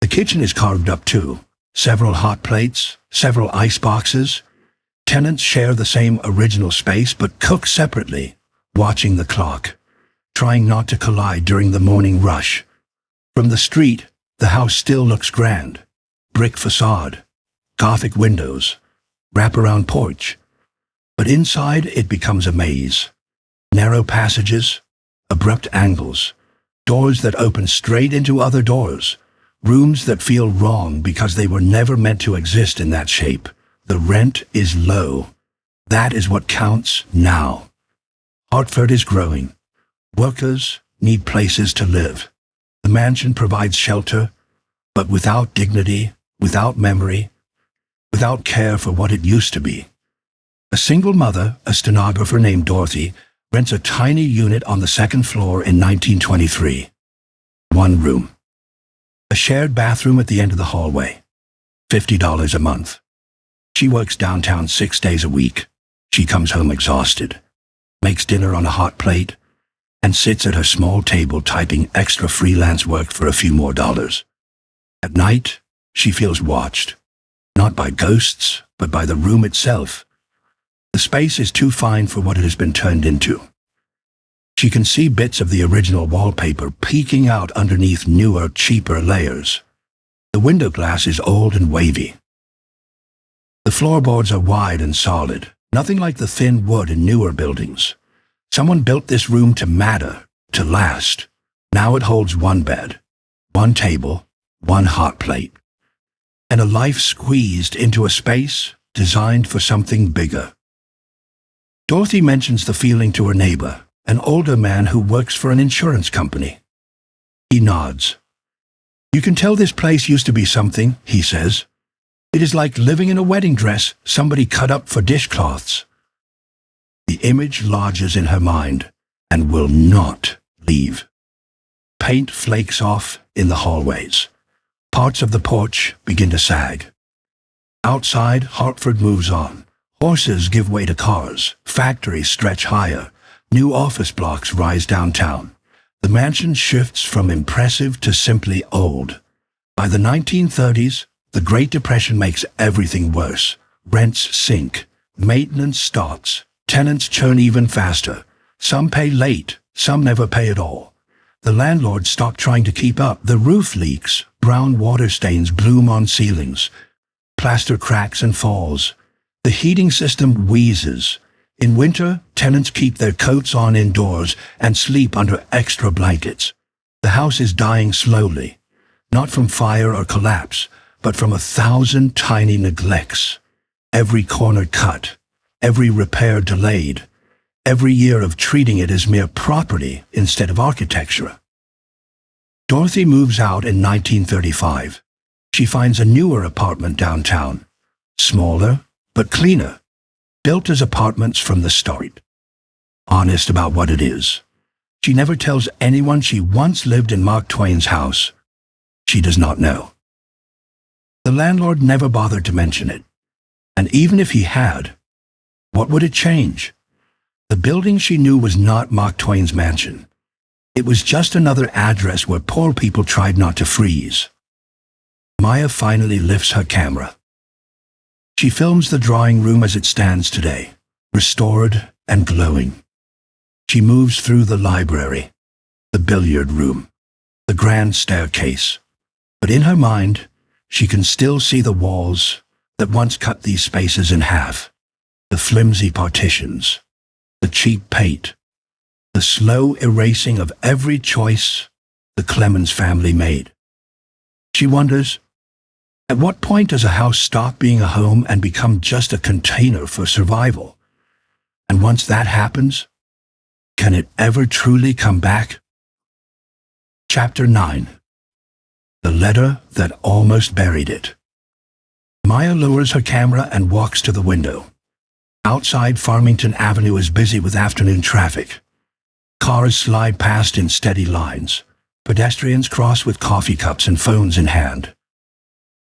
The kitchen is carved up too. Several hot plates, several ice boxes. Tenants share the same original space but cook separately, watching the clock, trying not to collide during the morning rush. From the street, the house still looks grand. Brick facade, Gothic windows, wraparound porch. But inside it becomes a maze. Narrow passages, abrupt angles, doors that open straight into other doors, rooms that feel wrong because they were never meant to exist in that shape. The rent is low. That is what counts now. Hartford is growing. Workers need places to live. The mansion provides shelter, but without dignity, without memory, without care for what it used to be. A single mother, a stenographer named Dorothy, rents a tiny unit on the 2nd floor in 1923. 1 room. A shared bathroom at the end of the hallway. $50 a month. She works downtown 6 days a week. She comes home exhausted, makes dinner on a hot plate, and sits at her small table typing extra freelance work for a few more dollars. At night, she feels watched, not by ghosts, but by the room itself. The space is too fine for what it has been turned into. She can see bits of the original wallpaper peeking out underneath newer, cheaper layers. The window glass is old and wavy. The floorboards are wide and solid, nothing like the thin wood in newer buildings. Someone built this room to matter, to last. Now it holds 1 bed, 1 table, 1 hot plate, and a life squeezed into a space designed for something bigger. Dorothy mentions the feeling to her neighbor, an older man who works for an insurance company. He nods. "You can tell this place used to be something," he says. "It is like living in a wedding dress somebody cut up for dishcloths." The image lodges in her mind and will not leave. Paint flakes off in the hallways. Parts of the porch begin to sag. Outside, Hartford moves on. Horses give way to cars. Factories stretch higher. New office blocks rise downtown. The mansion shifts from impressive to simply old. By the 1930s, the Great Depression makes everything worse. Rents sink. Maintenance starts. Tenants churn even faster. Some pay late. Some never pay at all. The landlords stop trying to keep up. The roof leaks. Brown water stains bloom on ceilings. Plaster cracks and falls. The heating system wheezes. In winter, tenants keep their coats on indoors and sleep under extra blankets. The house is dying slowly, not from fire or collapse, but from 1,000 tiny neglects. Every corner cut, every repair delayed, every year of treating it as mere property instead of architecture. Dorothy moves out in 1935. She finds a newer apartment downtown, smaller but cleaner, built as apartments from the start. Honest about what it is. She never tells anyone she once lived in Mark Twain's house. She does not know. The landlord never bothered to mention it. And even if he had, what would it change? The building she knew was not Mark Twain's mansion. It was just another address where poor people tried not to freeze. Maya finally lifts her camera. She films the drawing room as it stands today, restored and glowing. She moves through the library, the billiard room, the grand staircase. But in her mind, she can still see the walls that once cut these spaces in half, the flimsy partitions, the cheap paint, the slow erasing of every choice the Clemens family made. She wonders, at what point does a house stop being a home and become just a container for survival? And once that happens, can it ever truly come back? Chapter 9. The Letter That Almost Buried It. Maya lowers her camera and walks to the window. Outside, Farmington Avenue is busy with afternoon traffic. Cars slide past in steady lines. Pedestrians cross with coffee cups and phones in hand.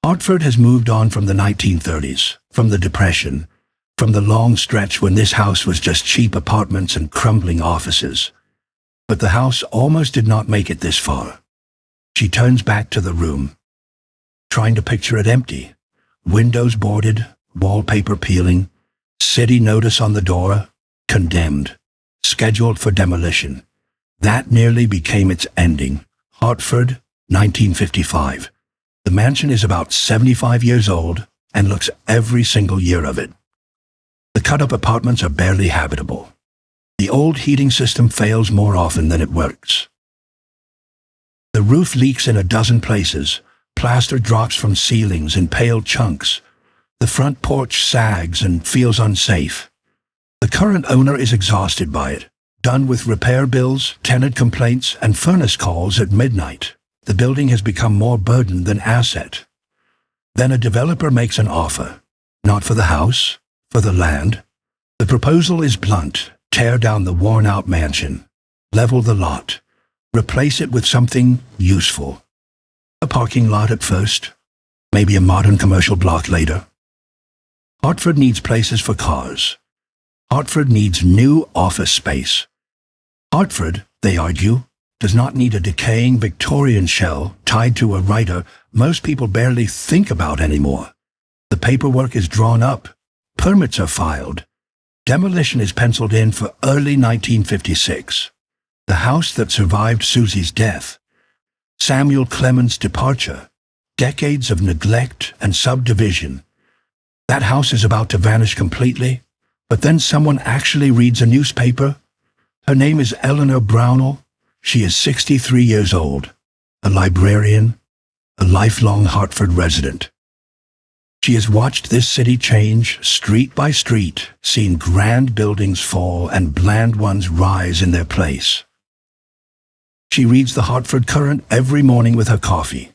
Hartford has moved on from the 1930s, from the Depression, from the long stretch when this house was just cheap apartments and crumbling offices. But the house almost did not make it this far. She turns back to the room, trying to picture it empty. Windows boarded, wallpaper peeling, city notice on the door, condemned, scheduled for demolition. That nearly became its ending. Hartford, 1955. The mansion is about 75 years old and looks every single year of it. The cut-up apartments are barely habitable. The old heating system fails more often than it works. The roof leaks in a dozen places. Plaster drops from ceilings in pale chunks. The front porch sags and feels unsafe. The current owner is exhausted by it, done with repair bills, tenant complaints, and furnace calls at midnight. The building has become more burden than asset. Then a developer makes an offer, not for the house, for the land. The proposal is blunt. Tear down the worn-out mansion, level the lot, replace it with something useful. A parking lot at first, maybe a modern commercial block later. Hartford needs places for cars. Hartford needs new office space. Hartford, they argue, does not need a decaying Victorian shell tied to a writer most people barely think about anymore. The paperwork is drawn up. Permits are filed. Demolition is penciled in for early 1956. The house that survived Susy's death. Samuel Clemens' departure. Decades of neglect and subdivision. That house is about to vanish completely, but then someone actually reads a newspaper. Her name is Eleanor Brownell. She is 63 years old, a librarian, a lifelong Hartford resident. She has watched this city change street by street, seen grand buildings fall and bland ones rise in their place. She reads the Hartford Current every morning with her coffee.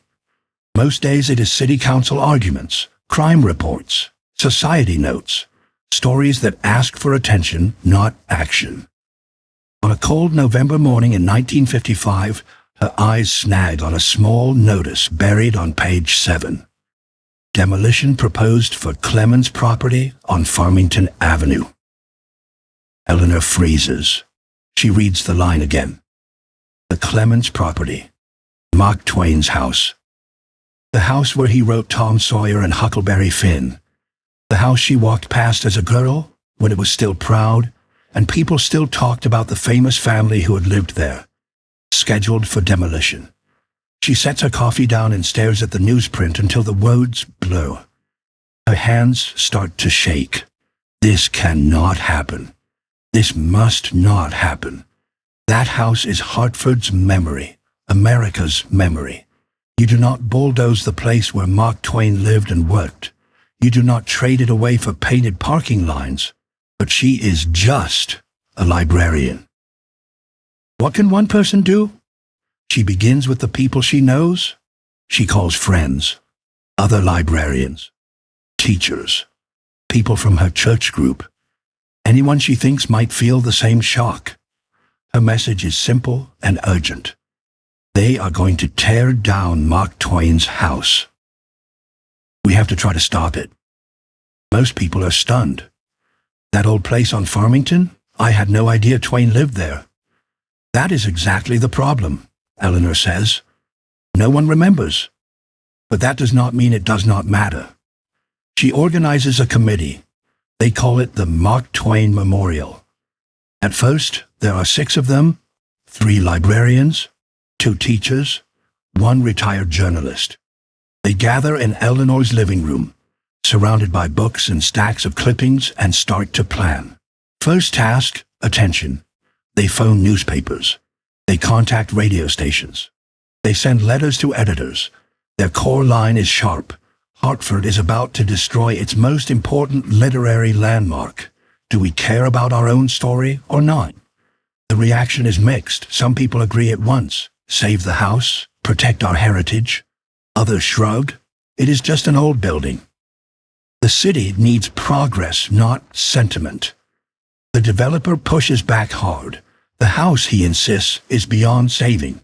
Most days it is city council arguments, crime reports, society notes, stories that ask for attention, not action. On a cold November morning in 1955, her eyes snag on a small notice buried on page 7. Demolition proposed for Clemens property on Farmington Avenue. Eleanor freezes. She reads the line again. The Clemens property. Mark Twain's house. The house where he wrote Tom Sawyer and Huckleberry Finn. The house she walked past as a girl, when it was still proud, and people still talked about the famous family who had lived there. Scheduled for demolition. She sets her coffee down and stares at the newsprint until the words blur. Her hands start to shake. This cannot happen. This must not happen. That house is Hartford's memory, America's memory. You do not bulldoze the place where Mark Twain lived and worked. You do not trade it away for painted parking lines. But she is just a librarian. What can one person do? She begins with the people she knows. She calls friends, other librarians, teachers, people from her church group, anyone she thinks might feel the same shock. Her message is simple and urgent. They are going to tear down Mark Twain's house. We have to try to stop it. Most people are stunned. That old place on Farmington? I had no idea Twain lived there. That is exactly the problem, Eleanor says. No one remembers. But that does not mean it does not matter. She organizes a committee. They call it the Mark Twain Memorial. At first, there are 6 of them, 3 librarians, 2 teachers, 1 retired journalist. They gather in Eleanor's living room, surrounded by books and stacks of clippings, and start to plan. First task, attention. They phone newspapers. They contact radio stations. They send letters to editors. Their core line is sharp. Hartford is about to destroy its most important literary landmark. Do we care about our own story or not? The reaction is mixed. Some people agree at once. Save the house, protect our heritage. Others shrug. It is just an old building. The city needs progress, not sentiment. The developer pushes back hard. The house, he insists, is beyond saving.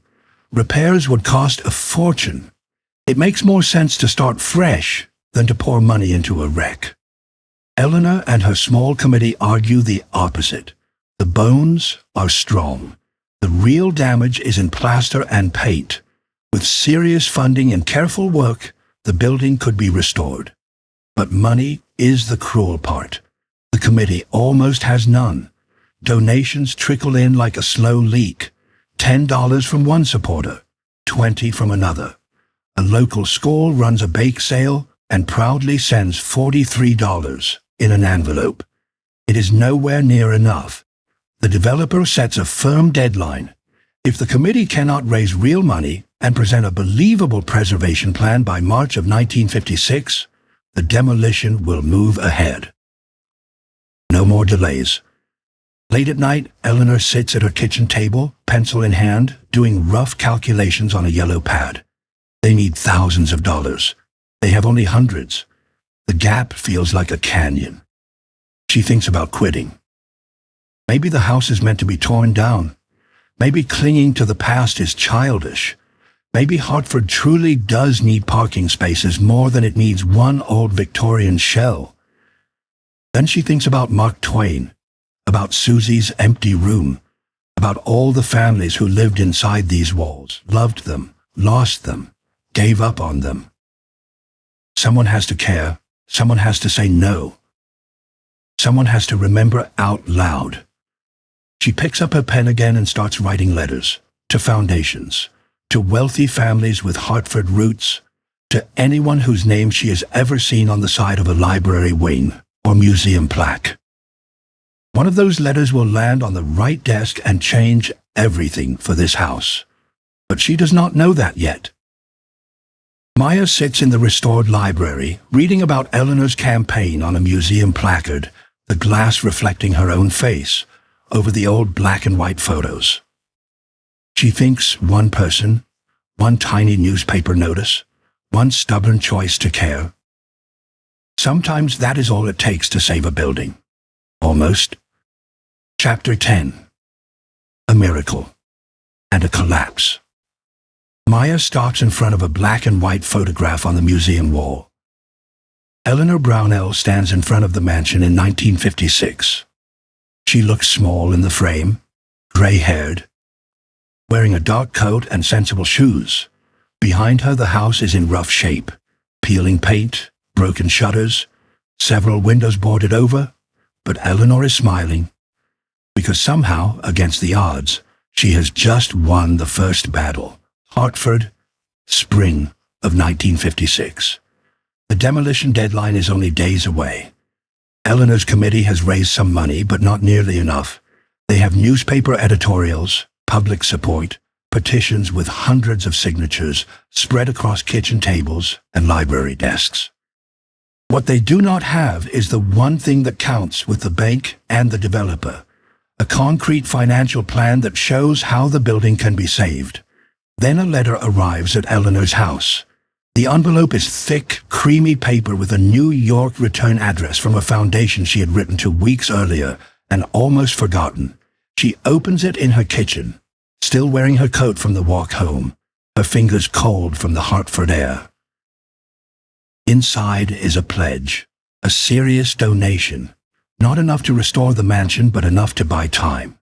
Repairs would cost a fortune. It makes more sense to start fresh than to pour money into a wreck. Eleanor and her small committee argue the opposite. The bones are strong. The real damage is in plaster and paint. With serious funding and careful work, the building could be restored. But money is the cruel part. The committee almost has none. Donations trickle in like a slow leak. $10 from one supporter, $20 from another. A local school runs a bake sale and proudly sends $43 in an envelope. It is nowhere near enough. The developer sets a firm deadline. If the committee cannot raise real money and present a believable preservation plan by March of 1956, the demolition will move ahead. No more delays. Late at night, Eleanor sits at her kitchen table, pencil in hand, doing rough calculations on a yellow pad. They need thousands of dollars. They have only hundreds. The gap feels like a canyon. She thinks about quitting. Maybe the house is meant to be torn down. Maybe clinging to the past is childish. Maybe Hartford truly does need parking spaces more than it needs one old Victorian shell. Then she thinks about Mark Twain, about Susy's empty room, about all the families who lived inside these walls, loved them, lost them, gave up on them. Someone has to care. Someone has to say no. Someone has to remember out loud. She picks up her pen again and starts writing letters to foundations, to wealthy families with Hartford roots, to anyone whose name she has ever seen on the side of a library wing or museum plaque. One of those letters will land on the right desk and change everything for this house. But she does not know that yet. Maya sits in the restored library, reading about Eleanor's campaign on a museum placard, the glass reflecting her own face, over the old black and white photos. She thinks one person, one tiny newspaper notice, one stubborn choice to care. Sometimes that is all it takes to save a building. Almost. Chapter 10. A miracle and a collapse. Maya stops in front of a black and white photograph on the museum wall. Eleanor Brownell stands in front of the mansion in 1956. She looks small in the frame, gray-haired, wearing a dark coat and sensible shoes. Behind her, the house is in rough shape, peeling paint, broken shutters, several windows boarded over, but Eleanor is smiling, because somehow, against the odds, she has just won the first battle. Hartford, spring of 1956. The demolition deadline is only days away. Eleanor's committee has raised some money, but not nearly enough. They have newspaper editorials, public support, petitions with hundreds of signatures spread across kitchen tables and library desks. What they do not have is the one thing that counts with the bank and the developer, a concrete financial plan that shows how the building can be saved. Then a letter arrives at Eleanor's house. The envelope is thick, creamy paper with a New York return address from a foundation she had written to weeks earlier and almost forgotten. She opens it in her kitchen, still wearing her coat from the walk home, her fingers cold from the Hartford air. Inside is a pledge, a serious donation, not enough to restore the mansion, but enough to buy time,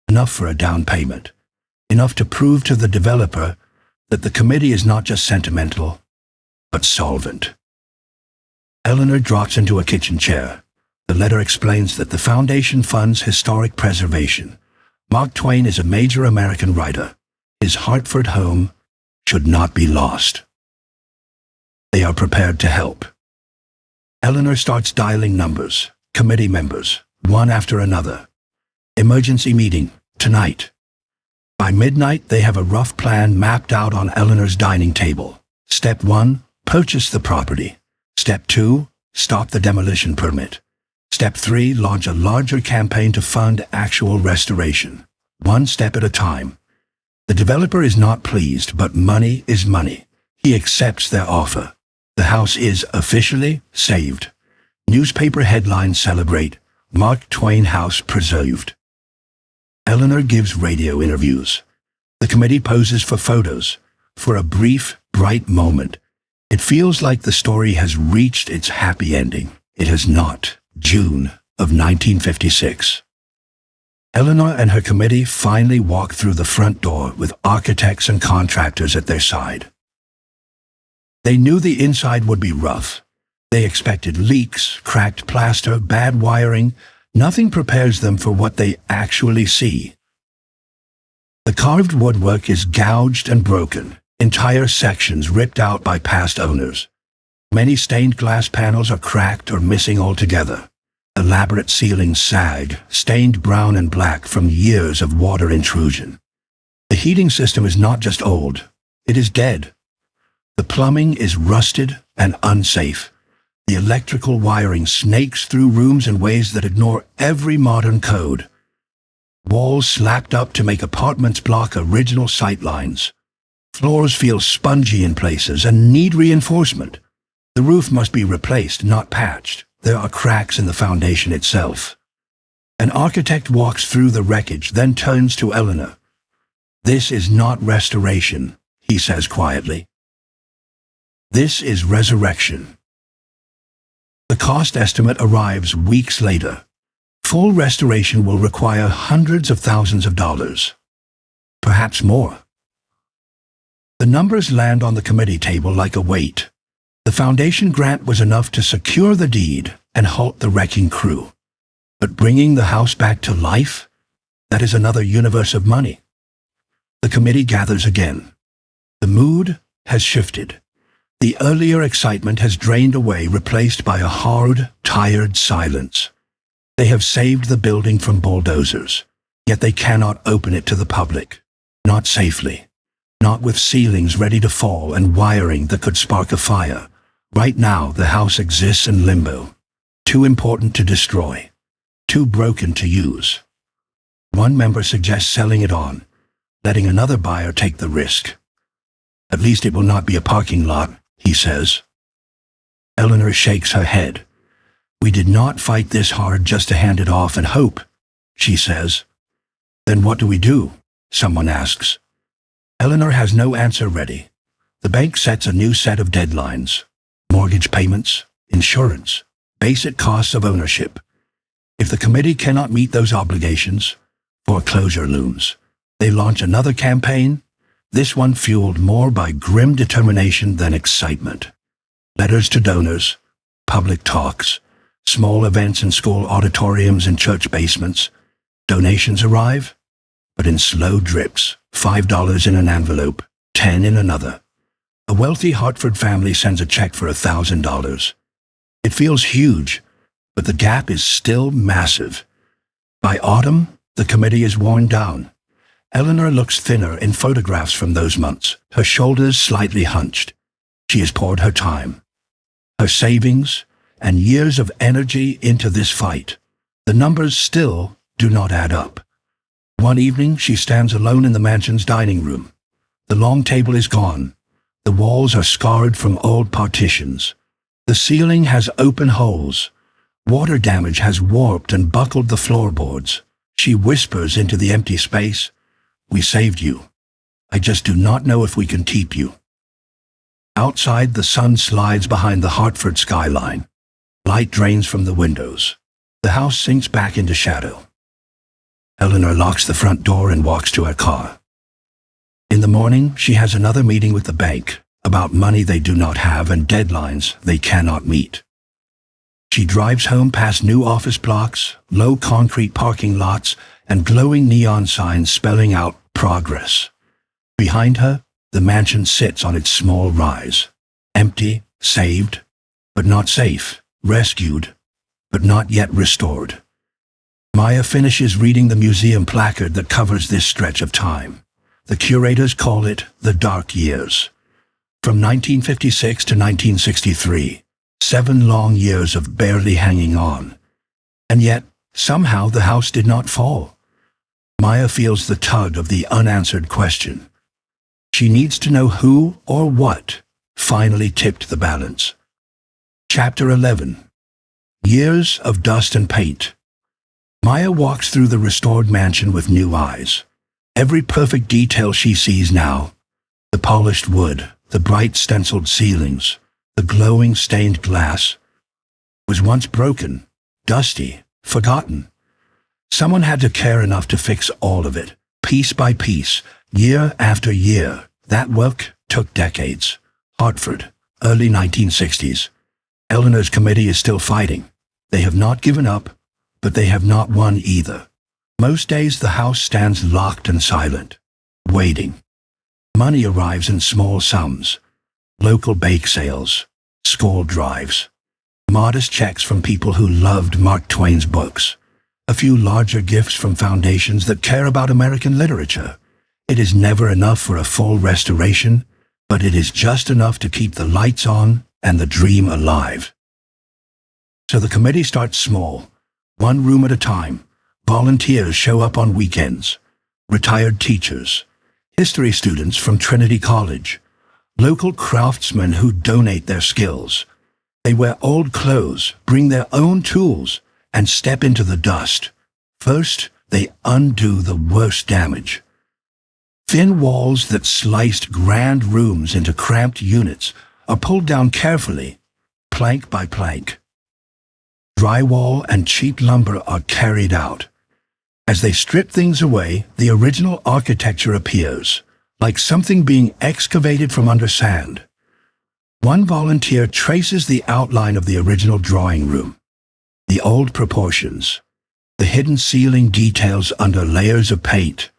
enough for a down payment, enough to prove to the developer that the committee is not just sentimental, but solvent. Eleanor drops into a kitchen chair. The letter explains that the foundation funds historic preservation. Mark Twain is a major American writer. His Hartford home should not be lost. They are prepared to help. Eleanor starts dialing numbers, committee members, one after another. Emergency meeting, tonight. By midnight, they have a rough plan mapped out on Eleanor's dining table. Step 1, purchase the property. Step 2, stop the demolition permit. Step 3, launch a larger campaign to fund actual restoration. One step at a time. The developer is not pleased, but money is money. He accepts their offer. The house is officially saved. Newspaper headlines celebrate Mark Twain House preserved. Eleanor gives radio interviews. The committee poses for photos. For a brief, bright moment, it feels like the story has reached its happy ending. It has not. June of 1956. Eleanor and her committee finally walk through the front door with architects and contractors at their side. They knew the inside would be rough. They expected leaks, cracked plaster, bad wiring. Nothing prepares them for what they actually see. The carved woodwork is gouged and broken, entire sections ripped out by past owners. Many stained glass panels are cracked or missing altogether. Elaborate ceilings sag, stained brown and black from years of water intrusion. The heating system is not just old, it is dead. The plumbing is rusted and unsafe. The electrical wiring snakes through rooms in ways that ignore every modern code. Walls slapped up to make apartments block original sightlines. Floors feel spongy in places and need reinforcement. The roof must be replaced, not patched. There are cracks in the foundation itself. An architect walks through the wreckage, then turns to Eleanor. "This is not restoration," he says quietly. "This is resurrection." The cost estimate arrives weeks later. Full restoration will require hundreds of thousands of dollars, perhaps more. The numbers land on the committee table like a weight. The foundation grant was enough to secure the deed and halt the wrecking crew. But bringing the house back to life? That is another universe of money. The committee gathers again. The mood has shifted. The earlier excitement has drained away, replaced by a hard, tired silence. They have saved the building from bulldozers, yet they cannot open it to the public. Not safely. Not with ceilings ready to fall and wiring that could spark a fire. Right now, the house exists in limbo. Too important to destroy. Too broken to use. One member suggests selling it on, letting another buyer take the risk. "At least it will not be a parking lot," he says. Eleanor shakes her head. "We did not fight this hard just to hand it off and hope," she says. "Then what do we do?" someone asks. Eleanor has no answer ready. The bank sets a new set of deadlines. Mortgage payments, insurance, basic costs of ownership. If the committee cannot meet those obligations, foreclosure looms. They launch another campaign, this one fueled more by grim determination than excitement. Letters to donors, public talks, small events in school auditoriums and church basements. Donations arrive, but in slow drips, $5 in an envelope, $10 in another. A wealthy Hartford family sends a check for $1,000. It feels huge, but the gap is still massive. By autumn, the committee is worn down. Eleanor looks thinner in photographs from those months, her shoulders slightly hunched. She has poured her time, her savings, and years of energy into this fight. The numbers still do not add up. One evening, she stands alone in the mansion's dining room. The long table is gone. The walls are scarred from old partitions. The ceiling has open holes. Water damage has warped and buckled the floorboards. She whispers into the empty space, "We saved you. I just do not know if we can keep you." Outside, the sun slides behind the Hartford skyline. Light drains from the windows. The house sinks back into shadow. Eleanor locks the front door and walks to her car. In the morning, she has another meeting with the bank about money they do not have and deadlines they cannot meet. She drives home past new office blocks, low concrete parking lots, and glowing neon signs spelling out progress. Behind her, the mansion sits on its small rise, empty, saved, but not safe, rescued, but not yet restored. Maya finishes reading the museum placard that covers this stretch of time. The curators call it the Dark Years. From 1956 to 1963, 7 long years of barely hanging on. And yet, somehow the house did not fall. Maya feels the tug of the unanswered question. She needs to know who or what finally tipped the balance. Chapter 11. Years of Dust and Paint. Maya walks through the restored mansion with new eyes. Every perfect detail she sees now, the polished wood, the bright stenciled ceilings, the glowing stained glass, was once broken, dusty, forgotten. Someone had to care enough to fix all of it, piece by piece, year after year. That work took decades. Hartford, early 1960s. Eleanor's committee is still fighting. They have not given up, but they have not won either. Most days the house stands locked and silent, waiting. Money arrives in small sums. Local bake sales, school drives, modest checks from people who loved Mark Twain's books, a few larger gifts from foundations that care about American literature. It is never enough for a full restoration, but it is just enough to keep the lights on and the dream alive. So the committee starts small, one room at a time. Volunteers show up on weekends. Retired teachers, history students from Trinity College, local craftsmen who donate their skills. They wear old clothes, bring their own tools, and step into the dust. First, they undo the worst damage. Thin walls that sliced grand rooms into cramped units are pulled down carefully, plank by plank. Drywall and cheap lumber are carried out. As they strip things away, the original architecture appears, like something being excavated from under sand. One volunteer traces the outline of the original drawing room, the old proportions, the hidden ceiling details under layers of paint.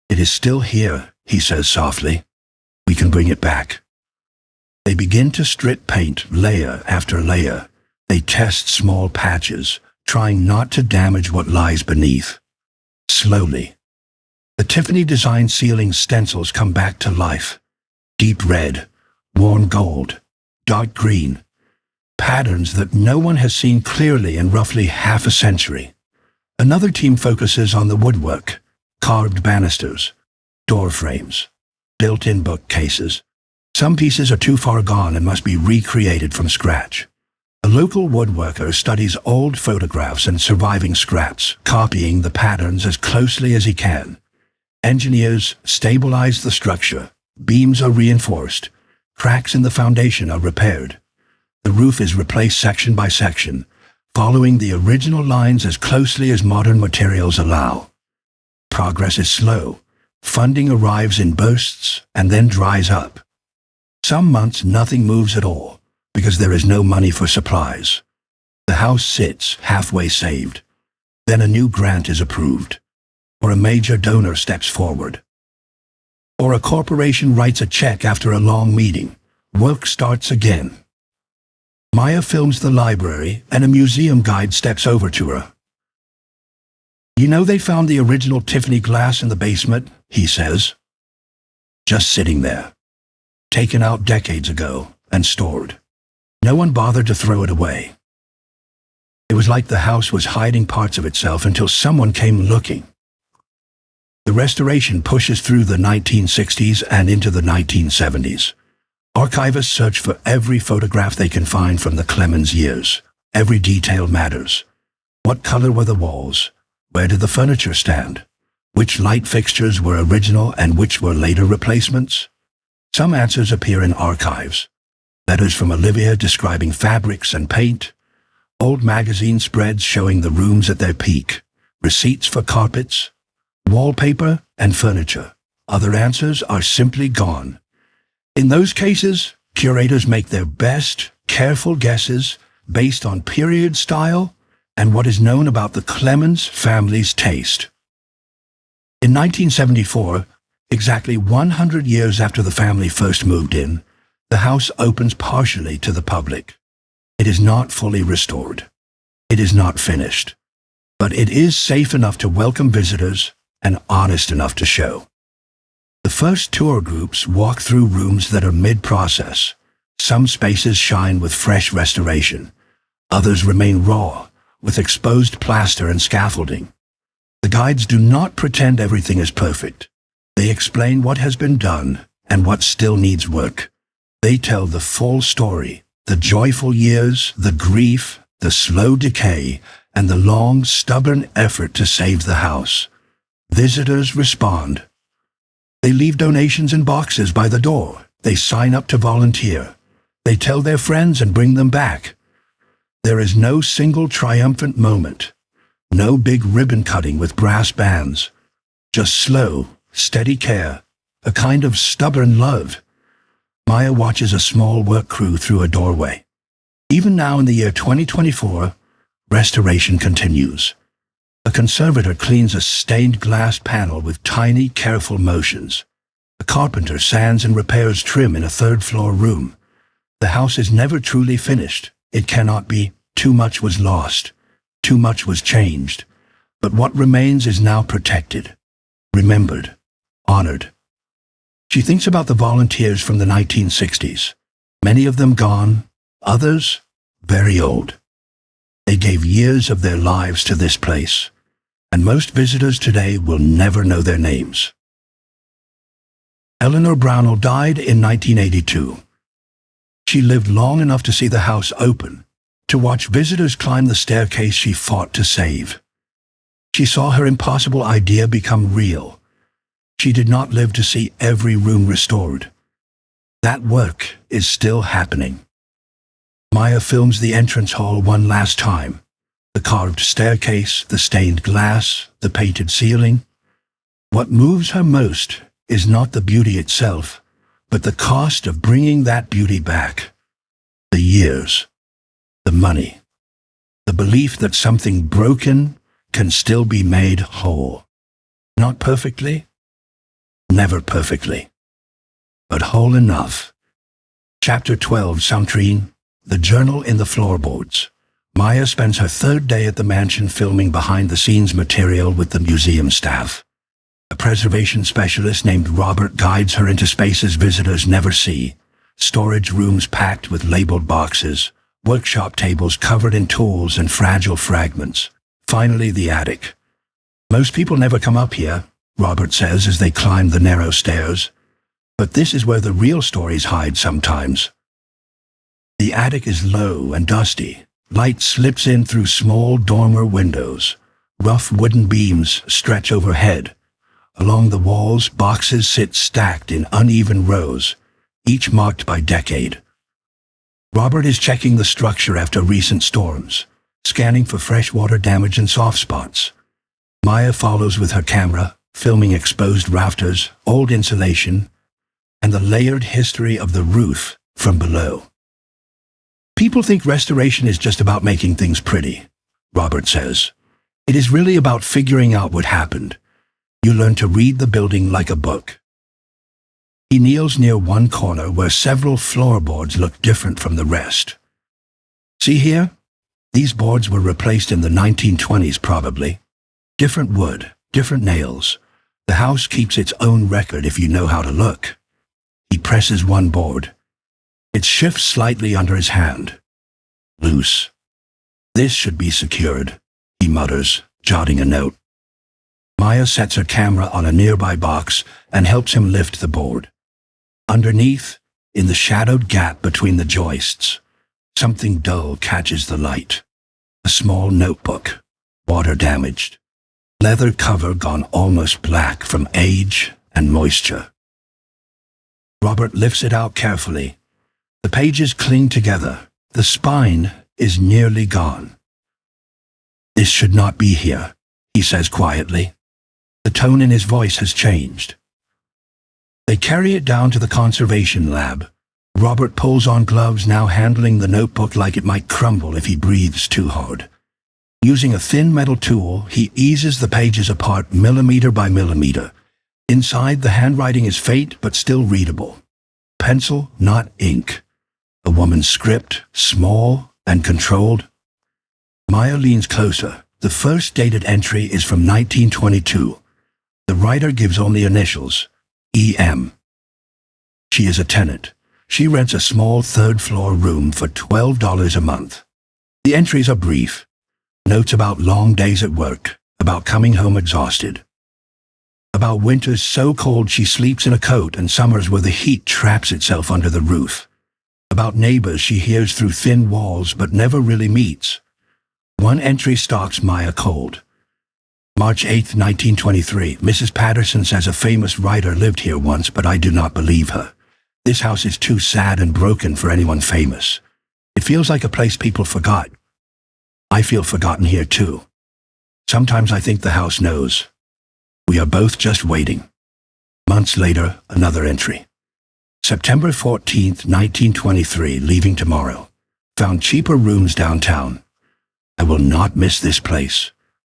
"It is still here," he says softly. "We can bring it back." They begin to strip paint layer after layer. They test small patches, trying not to damage what lies beneath. Slowly, the Tiffany-designed ceiling stencils come back to life. Deep red, warm gold, dark green. Patterns that no one has seen clearly in roughly half a century. Another team focuses on the woodwork, carved banisters, door frames, built-in bookcases. Some pieces are too far gone and must be recreated from scratch. A local woodworker studies old photographs and surviving scraps, copying the patterns as closely as he can. Engineers stabilize the structure. Beams are reinforced. Cracks in the foundation are repaired. The roof is replaced section by section, following the original lines as closely as modern materials allow. Progress is slow. Funding arrives in bursts and then dries up. Some months nothing moves at all, because there is no money for supplies. The house sits halfway saved. Then a new grant is approved, or a major donor steps forward. Or a corporation writes a check after a long meeting. Work starts again. Maya films the library, and a museum guide steps over to her. "You know they found the original Tiffany glass in the basement," he says. "Just sitting there. Taken out decades ago and stored. No one bothered to throw it away." It was like the house was hiding parts of itself until someone came looking. The restoration pushes through the 1960s and into the 1970s. Archivists search for every photograph they can find from the Clemens years. Every detail matters. What color were the walls? Where did the furniture stand? Which light fixtures were original and which were later replacements? Some answers appear in archives. Letters from Olivia describing fabrics and paint. Old magazine spreads showing the rooms at their peak. Receipts for carpets, wallpaper, and furniture. Other answers are simply gone. In those cases, curators make their best, careful guesses based on period style and what is known about the Clemens family's taste. In 1974, exactly 100 years after the family first moved in, the house opens partially to the public. It is not fully restored. It is not finished. But it is safe enough to welcome visitors and honest enough to show. The first tour groups walk through rooms that are mid-process. Some spaces shine with fresh restoration. Others remain raw, with exposed plaster and scaffolding. The guides do not pretend everything is perfect. They explain what has been done and what still needs work. They tell the full story, the joyful years, the grief, the slow decay, and the long, stubborn effort to save the house. Visitors respond. They leave donations in boxes by the door. They sign up to volunteer. They tell their friends and bring them back. There is no single triumphant moment. No big ribbon cutting with brass bands. Just slow, steady care, a kind of stubborn love. Maya watches a small work crew through a doorway. Even now in the year 2024, restoration continues. A conservator cleans a stained glass panel with tiny, careful motions. A carpenter sands and repairs trim in a third-floor room. The house is never truly finished. It cannot be. Too much was lost. Too much was changed. But what remains is now protected, remembered, honored. She thinks about the volunteers from the 1960s. Many of them gone, others very old. They gave years of their lives to this place, and most visitors today will never know their names. Eleanor Brownell died in 1982. She lived long enough to see the house open, to watch visitors climb the staircase she fought to save. She saw her impossible idea become real. She did not live to see every room restored. That work is still happening. Maya films the entrance hall one last time. The carved staircase, the stained glass, the painted ceiling. What moves her most is not the beauty itself, but the cost of bringing that beauty back. The years, the money, the belief that something broken can still be made whole. Not perfectly, never perfectly, but whole enough. Chapter 12, Samtrine, The Journal in the Floorboards. Maya spends her third day at the mansion filming behind-the-scenes material with the museum staff. A preservation specialist named Robert guides her into spaces visitors never see. Storage rooms packed with labeled boxes, workshop tables covered in tools and fragile fragments. Finally, the attic. Most people never come up here, Robert says as they climb the narrow stairs. But this is where the real stories hide sometimes. The attic is low and dusty. Light slips in through small dormer windows. Rough wooden beams stretch overhead. Along the walls, boxes sit stacked in uneven rows, each marked by decade. Robert is checking the structure after recent storms, scanning for freshwater damage and soft spots. Maya follows with her camera, filming exposed rafters, old insulation, and the layered history of the roof from below. People think restoration is just about making things pretty, Robert says. It is really about figuring out what happened. You learn to read the building like a book. He kneels near one corner where several floorboards look different from the rest. See here? These boards were replaced in the 1920s probably. Different wood, different nails. The house keeps its own record if you know how to look. He presses one board. It shifts slightly under his hand. Loose. "This should be secured," he mutters, jotting a note. Maya sets her camera on a nearby box and helps him lift the board. Underneath, in the shadowed gap between the joists, something dull catches the light. A small notebook, water-damaged. Leather cover gone almost black from age and moisture. Robert lifts it out carefully. The pages cling together. The spine is nearly gone. "This should not be here," he says quietly. The tone in his voice has changed. They carry it down to the conservation lab. Robert pulls on gloves, now handling the notebook like it might crumble if he breathes too hard. Using a thin metal tool, he eases the pages apart millimeter by millimeter. Inside, the handwriting is faint but still readable. Pencil, not ink. A woman's script, small and controlled. Maya leans closer. The first dated entry is from 1922. The writer gives only initials, E.M. She is a tenant. She rents a small third-floor room for $12 a month. The entries are brief. Notes about long days at work, about coming home exhausted, about winters so cold she sleeps in a coat and summers where the heat traps itself under the roof, about neighbors she hears through thin walls but never really meets. One entry stalks Maya cold. March 8, 1923. Mrs. Patterson says a famous writer lived here once, but I do not believe her. This house is too sad and broken for anyone famous. It feels like a place people forgot. I feel forgotten here too. Sometimes I think the house knows. We are both just waiting. Months later, another entry. September 14th, 1923, leaving tomorrow. Found cheaper rooms downtown. I will not miss this place.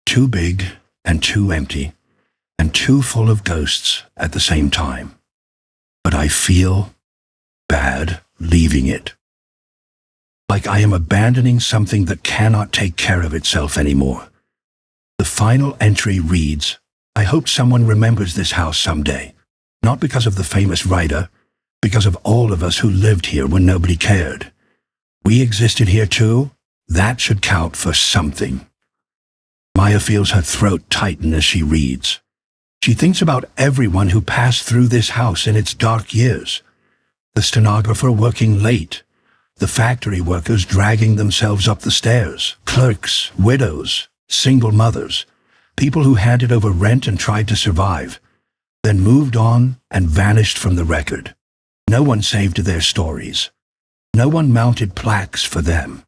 Too big and too empty, and too full of ghosts at the same time. But I feel bad leaving it. Like I am abandoning something that cannot take care of itself anymore. The final entry reads, I hope someone remembers this house someday, not because of the famous writer, because of all of us who lived here when nobody cared. We existed here too. That should count for something. Maya feels her throat tighten as she reads. She thinks about everyone who passed through this house in its dark years. The stenographer working late, the factory workers dragging themselves up the stairs, clerks, widows, single mothers, people who handed over rent and tried to survive, then moved on and vanished from the record. No one saved their stories. No one mounted plaques for them.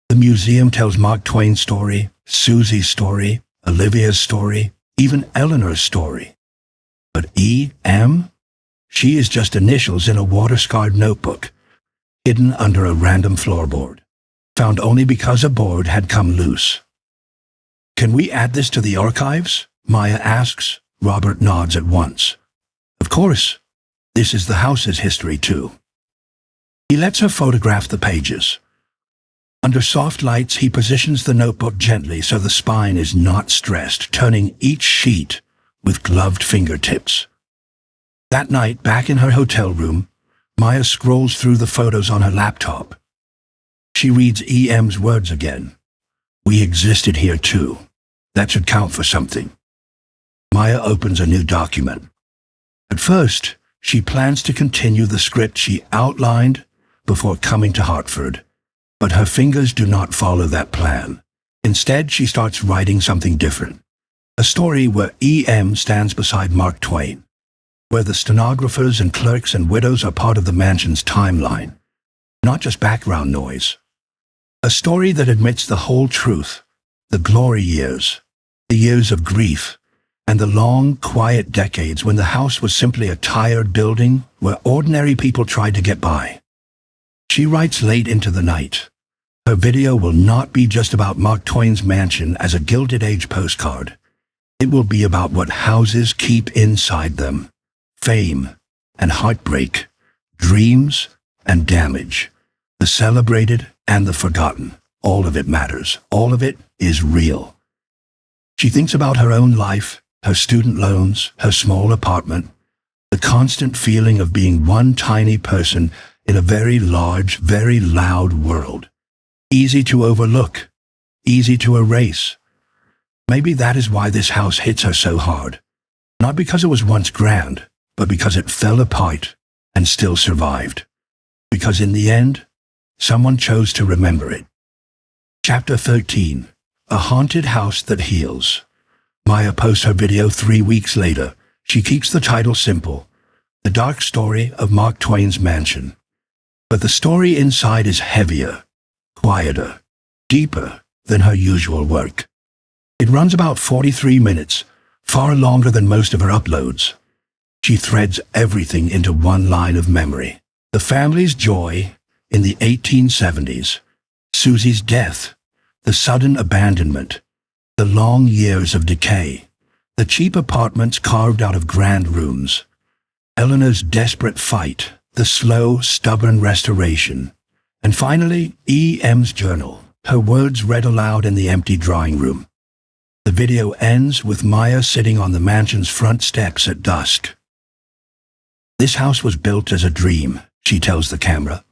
The museum tells Mark Twain's story, Susy's story, Olivia's story, even Eleanor's story. But E.M.? She is just initials in a water-scarred notebook, hidden under a random floorboard, found only because a board had come loose. Can we add this to the archives? Maya asks. Robert nods at once. Of course. This is the house's history too. He lets her photograph the pages. Under soft lights, he positions the notebook gently so the spine is not stressed, turning each sheet with gloved fingertips. That night, back in her hotel room, Maya scrolls through the photos on her laptop. She reads E.M.'s words again. We existed here too. That should count for something. Maya opens a new document. At first, she plans to continue the script she outlined before coming to Hartford. But her fingers do not follow that plan. Instead, she starts writing something different. A story where E.M. stands beside Mark Twain, where the stenographers and clerks and widows are part of the mansion's timeline, not just background noise. A story that admits the whole truth, the glory years, the years of grief, and the long, quiet decades when the house was simply a tired building where ordinary people tried to get by. She writes late into the night. Her video will not be just about Mark Twain's mansion as a Gilded Age postcard. It will be about what houses keep inside them. Fame and heartbreak, dreams and damage, the celebrated and the forgotten. All of it matters. All of it is real. She thinks about her own life, her student loans, her small apartment, the constant feeling of being one tiny person in a very large, very loud world. Easy to overlook, easy to erase. Maybe that is why this house hits her so hard. Not because it was once grand, but because it fell apart and still survived. Because in the end, someone chose to remember it. Chapter 13. A Haunted House That Heals. Maya posts her video 3 weeks later. She keeps the title simple, The Dark Story of Mark Twain's Mansion. But the story inside is heavier, quieter, deeper than her usual work. It runs about 43 minutes, far longer than most of her uploads. She threads everything into one line of memory. The family's joy in the 1870s, Susy's death, the sudden abandonment, the long years of decay, the cheap apartments carved out of grand rooms, Eleanor's desperate fight, the slow, stubborn restoration, and finally, E.M.'s journal, her words read aloud in the empty drawing room. The video ends with Maya sitting on the mansion's front steps at dusk. This house was built as a dream, she tells the camera.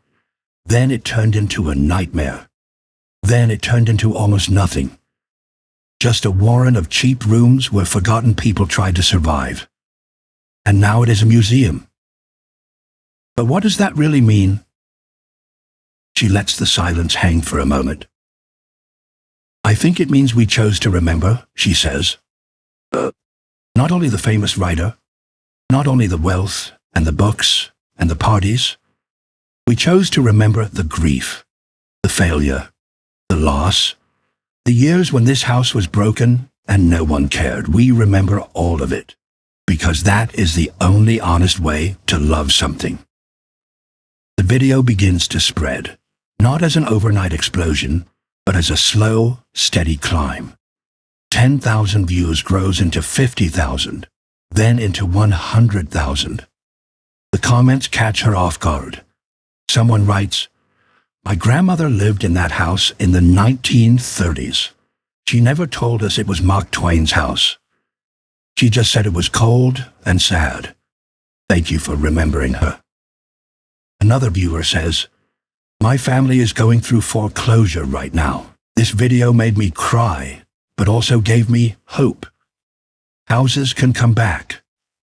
Then it turned into a nightmare. Then it turned into almost nothing. Just a warren of cheap rooms where forgotten people tried to survive. And now it is a museum. But what does that really mean? She lets the silence hang for a moment. I think it means we chose to remember, she says. Not only the famous writer, not only the wealth and the books and the parties. We chose to remember the grief, the failure, the loss, the years when this house was broken and no one cared. We remember all of it, because that is the only honest way to love something. The video begins to spread, not as an overnight explosion, but as a slow, steady climb. 10,000 views grows into 50,000, then into 100,000. The comments catch her off guard. Someone writes, "My grandmother lived in that house in the 1930s. She never told us it was Mark Twain's house. She just said it was cold and sad. Thank you for remembering her." Another viewer says, "My family is going through foreclosure right now. This video made me cry, but also gave me hope. Houses can come back.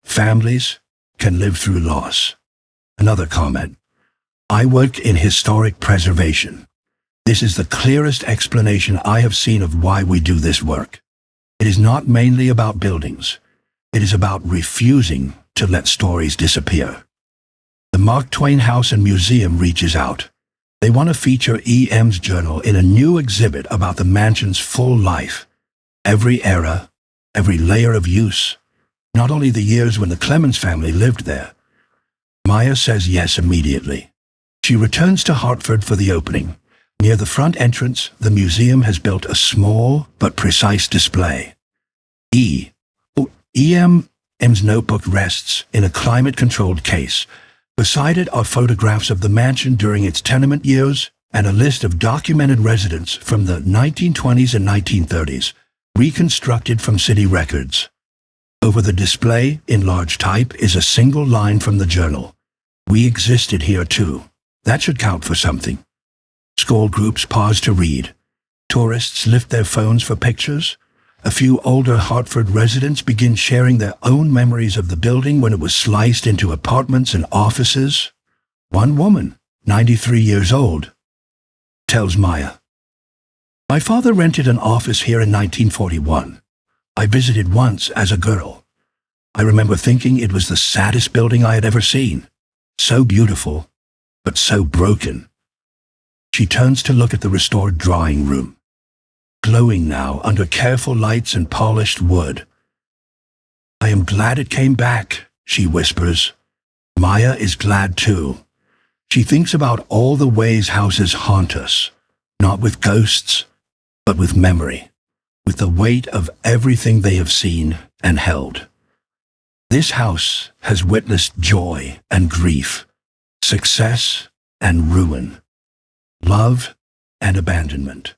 Families can live through loss." Another comment, "I work in historic preservation. This is the clearest explanation I have seen of why we do this work. It is not mainly about buildings. It is about refusing to let stories disappear." The Mark Twain House and Museum reaches out. They want to feature E.M.'s journal in a new exhibit about the mansion's full life. Every era, every layer of use, not only the years when the Clemens family lived there. Maya says yes immediately. She returns to Hartford for the opening. Near the front entrance, the museum has built a small but precise display. E.M.'s notebook rests in a climate-controlled case. Beside it are photographs of the mansion during its tenement years and a list of documented residents from the 1920s and 1930s, reconstructed from city records. Over the display, in large type, is a single line from the journal. "We existed here too." That should count for something. School groups pause to read. Tourists lift their phones for pictures. A few older Hartford residents begin sharing their own memories of the building when it was sliced into apartments and offices. One woman, 93 years old, tells Maya, "My father rented an office here in 1941. I visited once as a girl. I remember thinking it was the saddest building I had ever seen. So beautiful, but so broken." She turns to look at the restored drawing room, glowing now under careful lights and polished wood. "I am glad it came back," she whispers. Maya is glad too. She thinks about all the ways houses haunt us, not with ghosts, but with memory, with the weight of everything they have seen and held. This house has witnessed joy and grief, success and ruin, love and abandonment.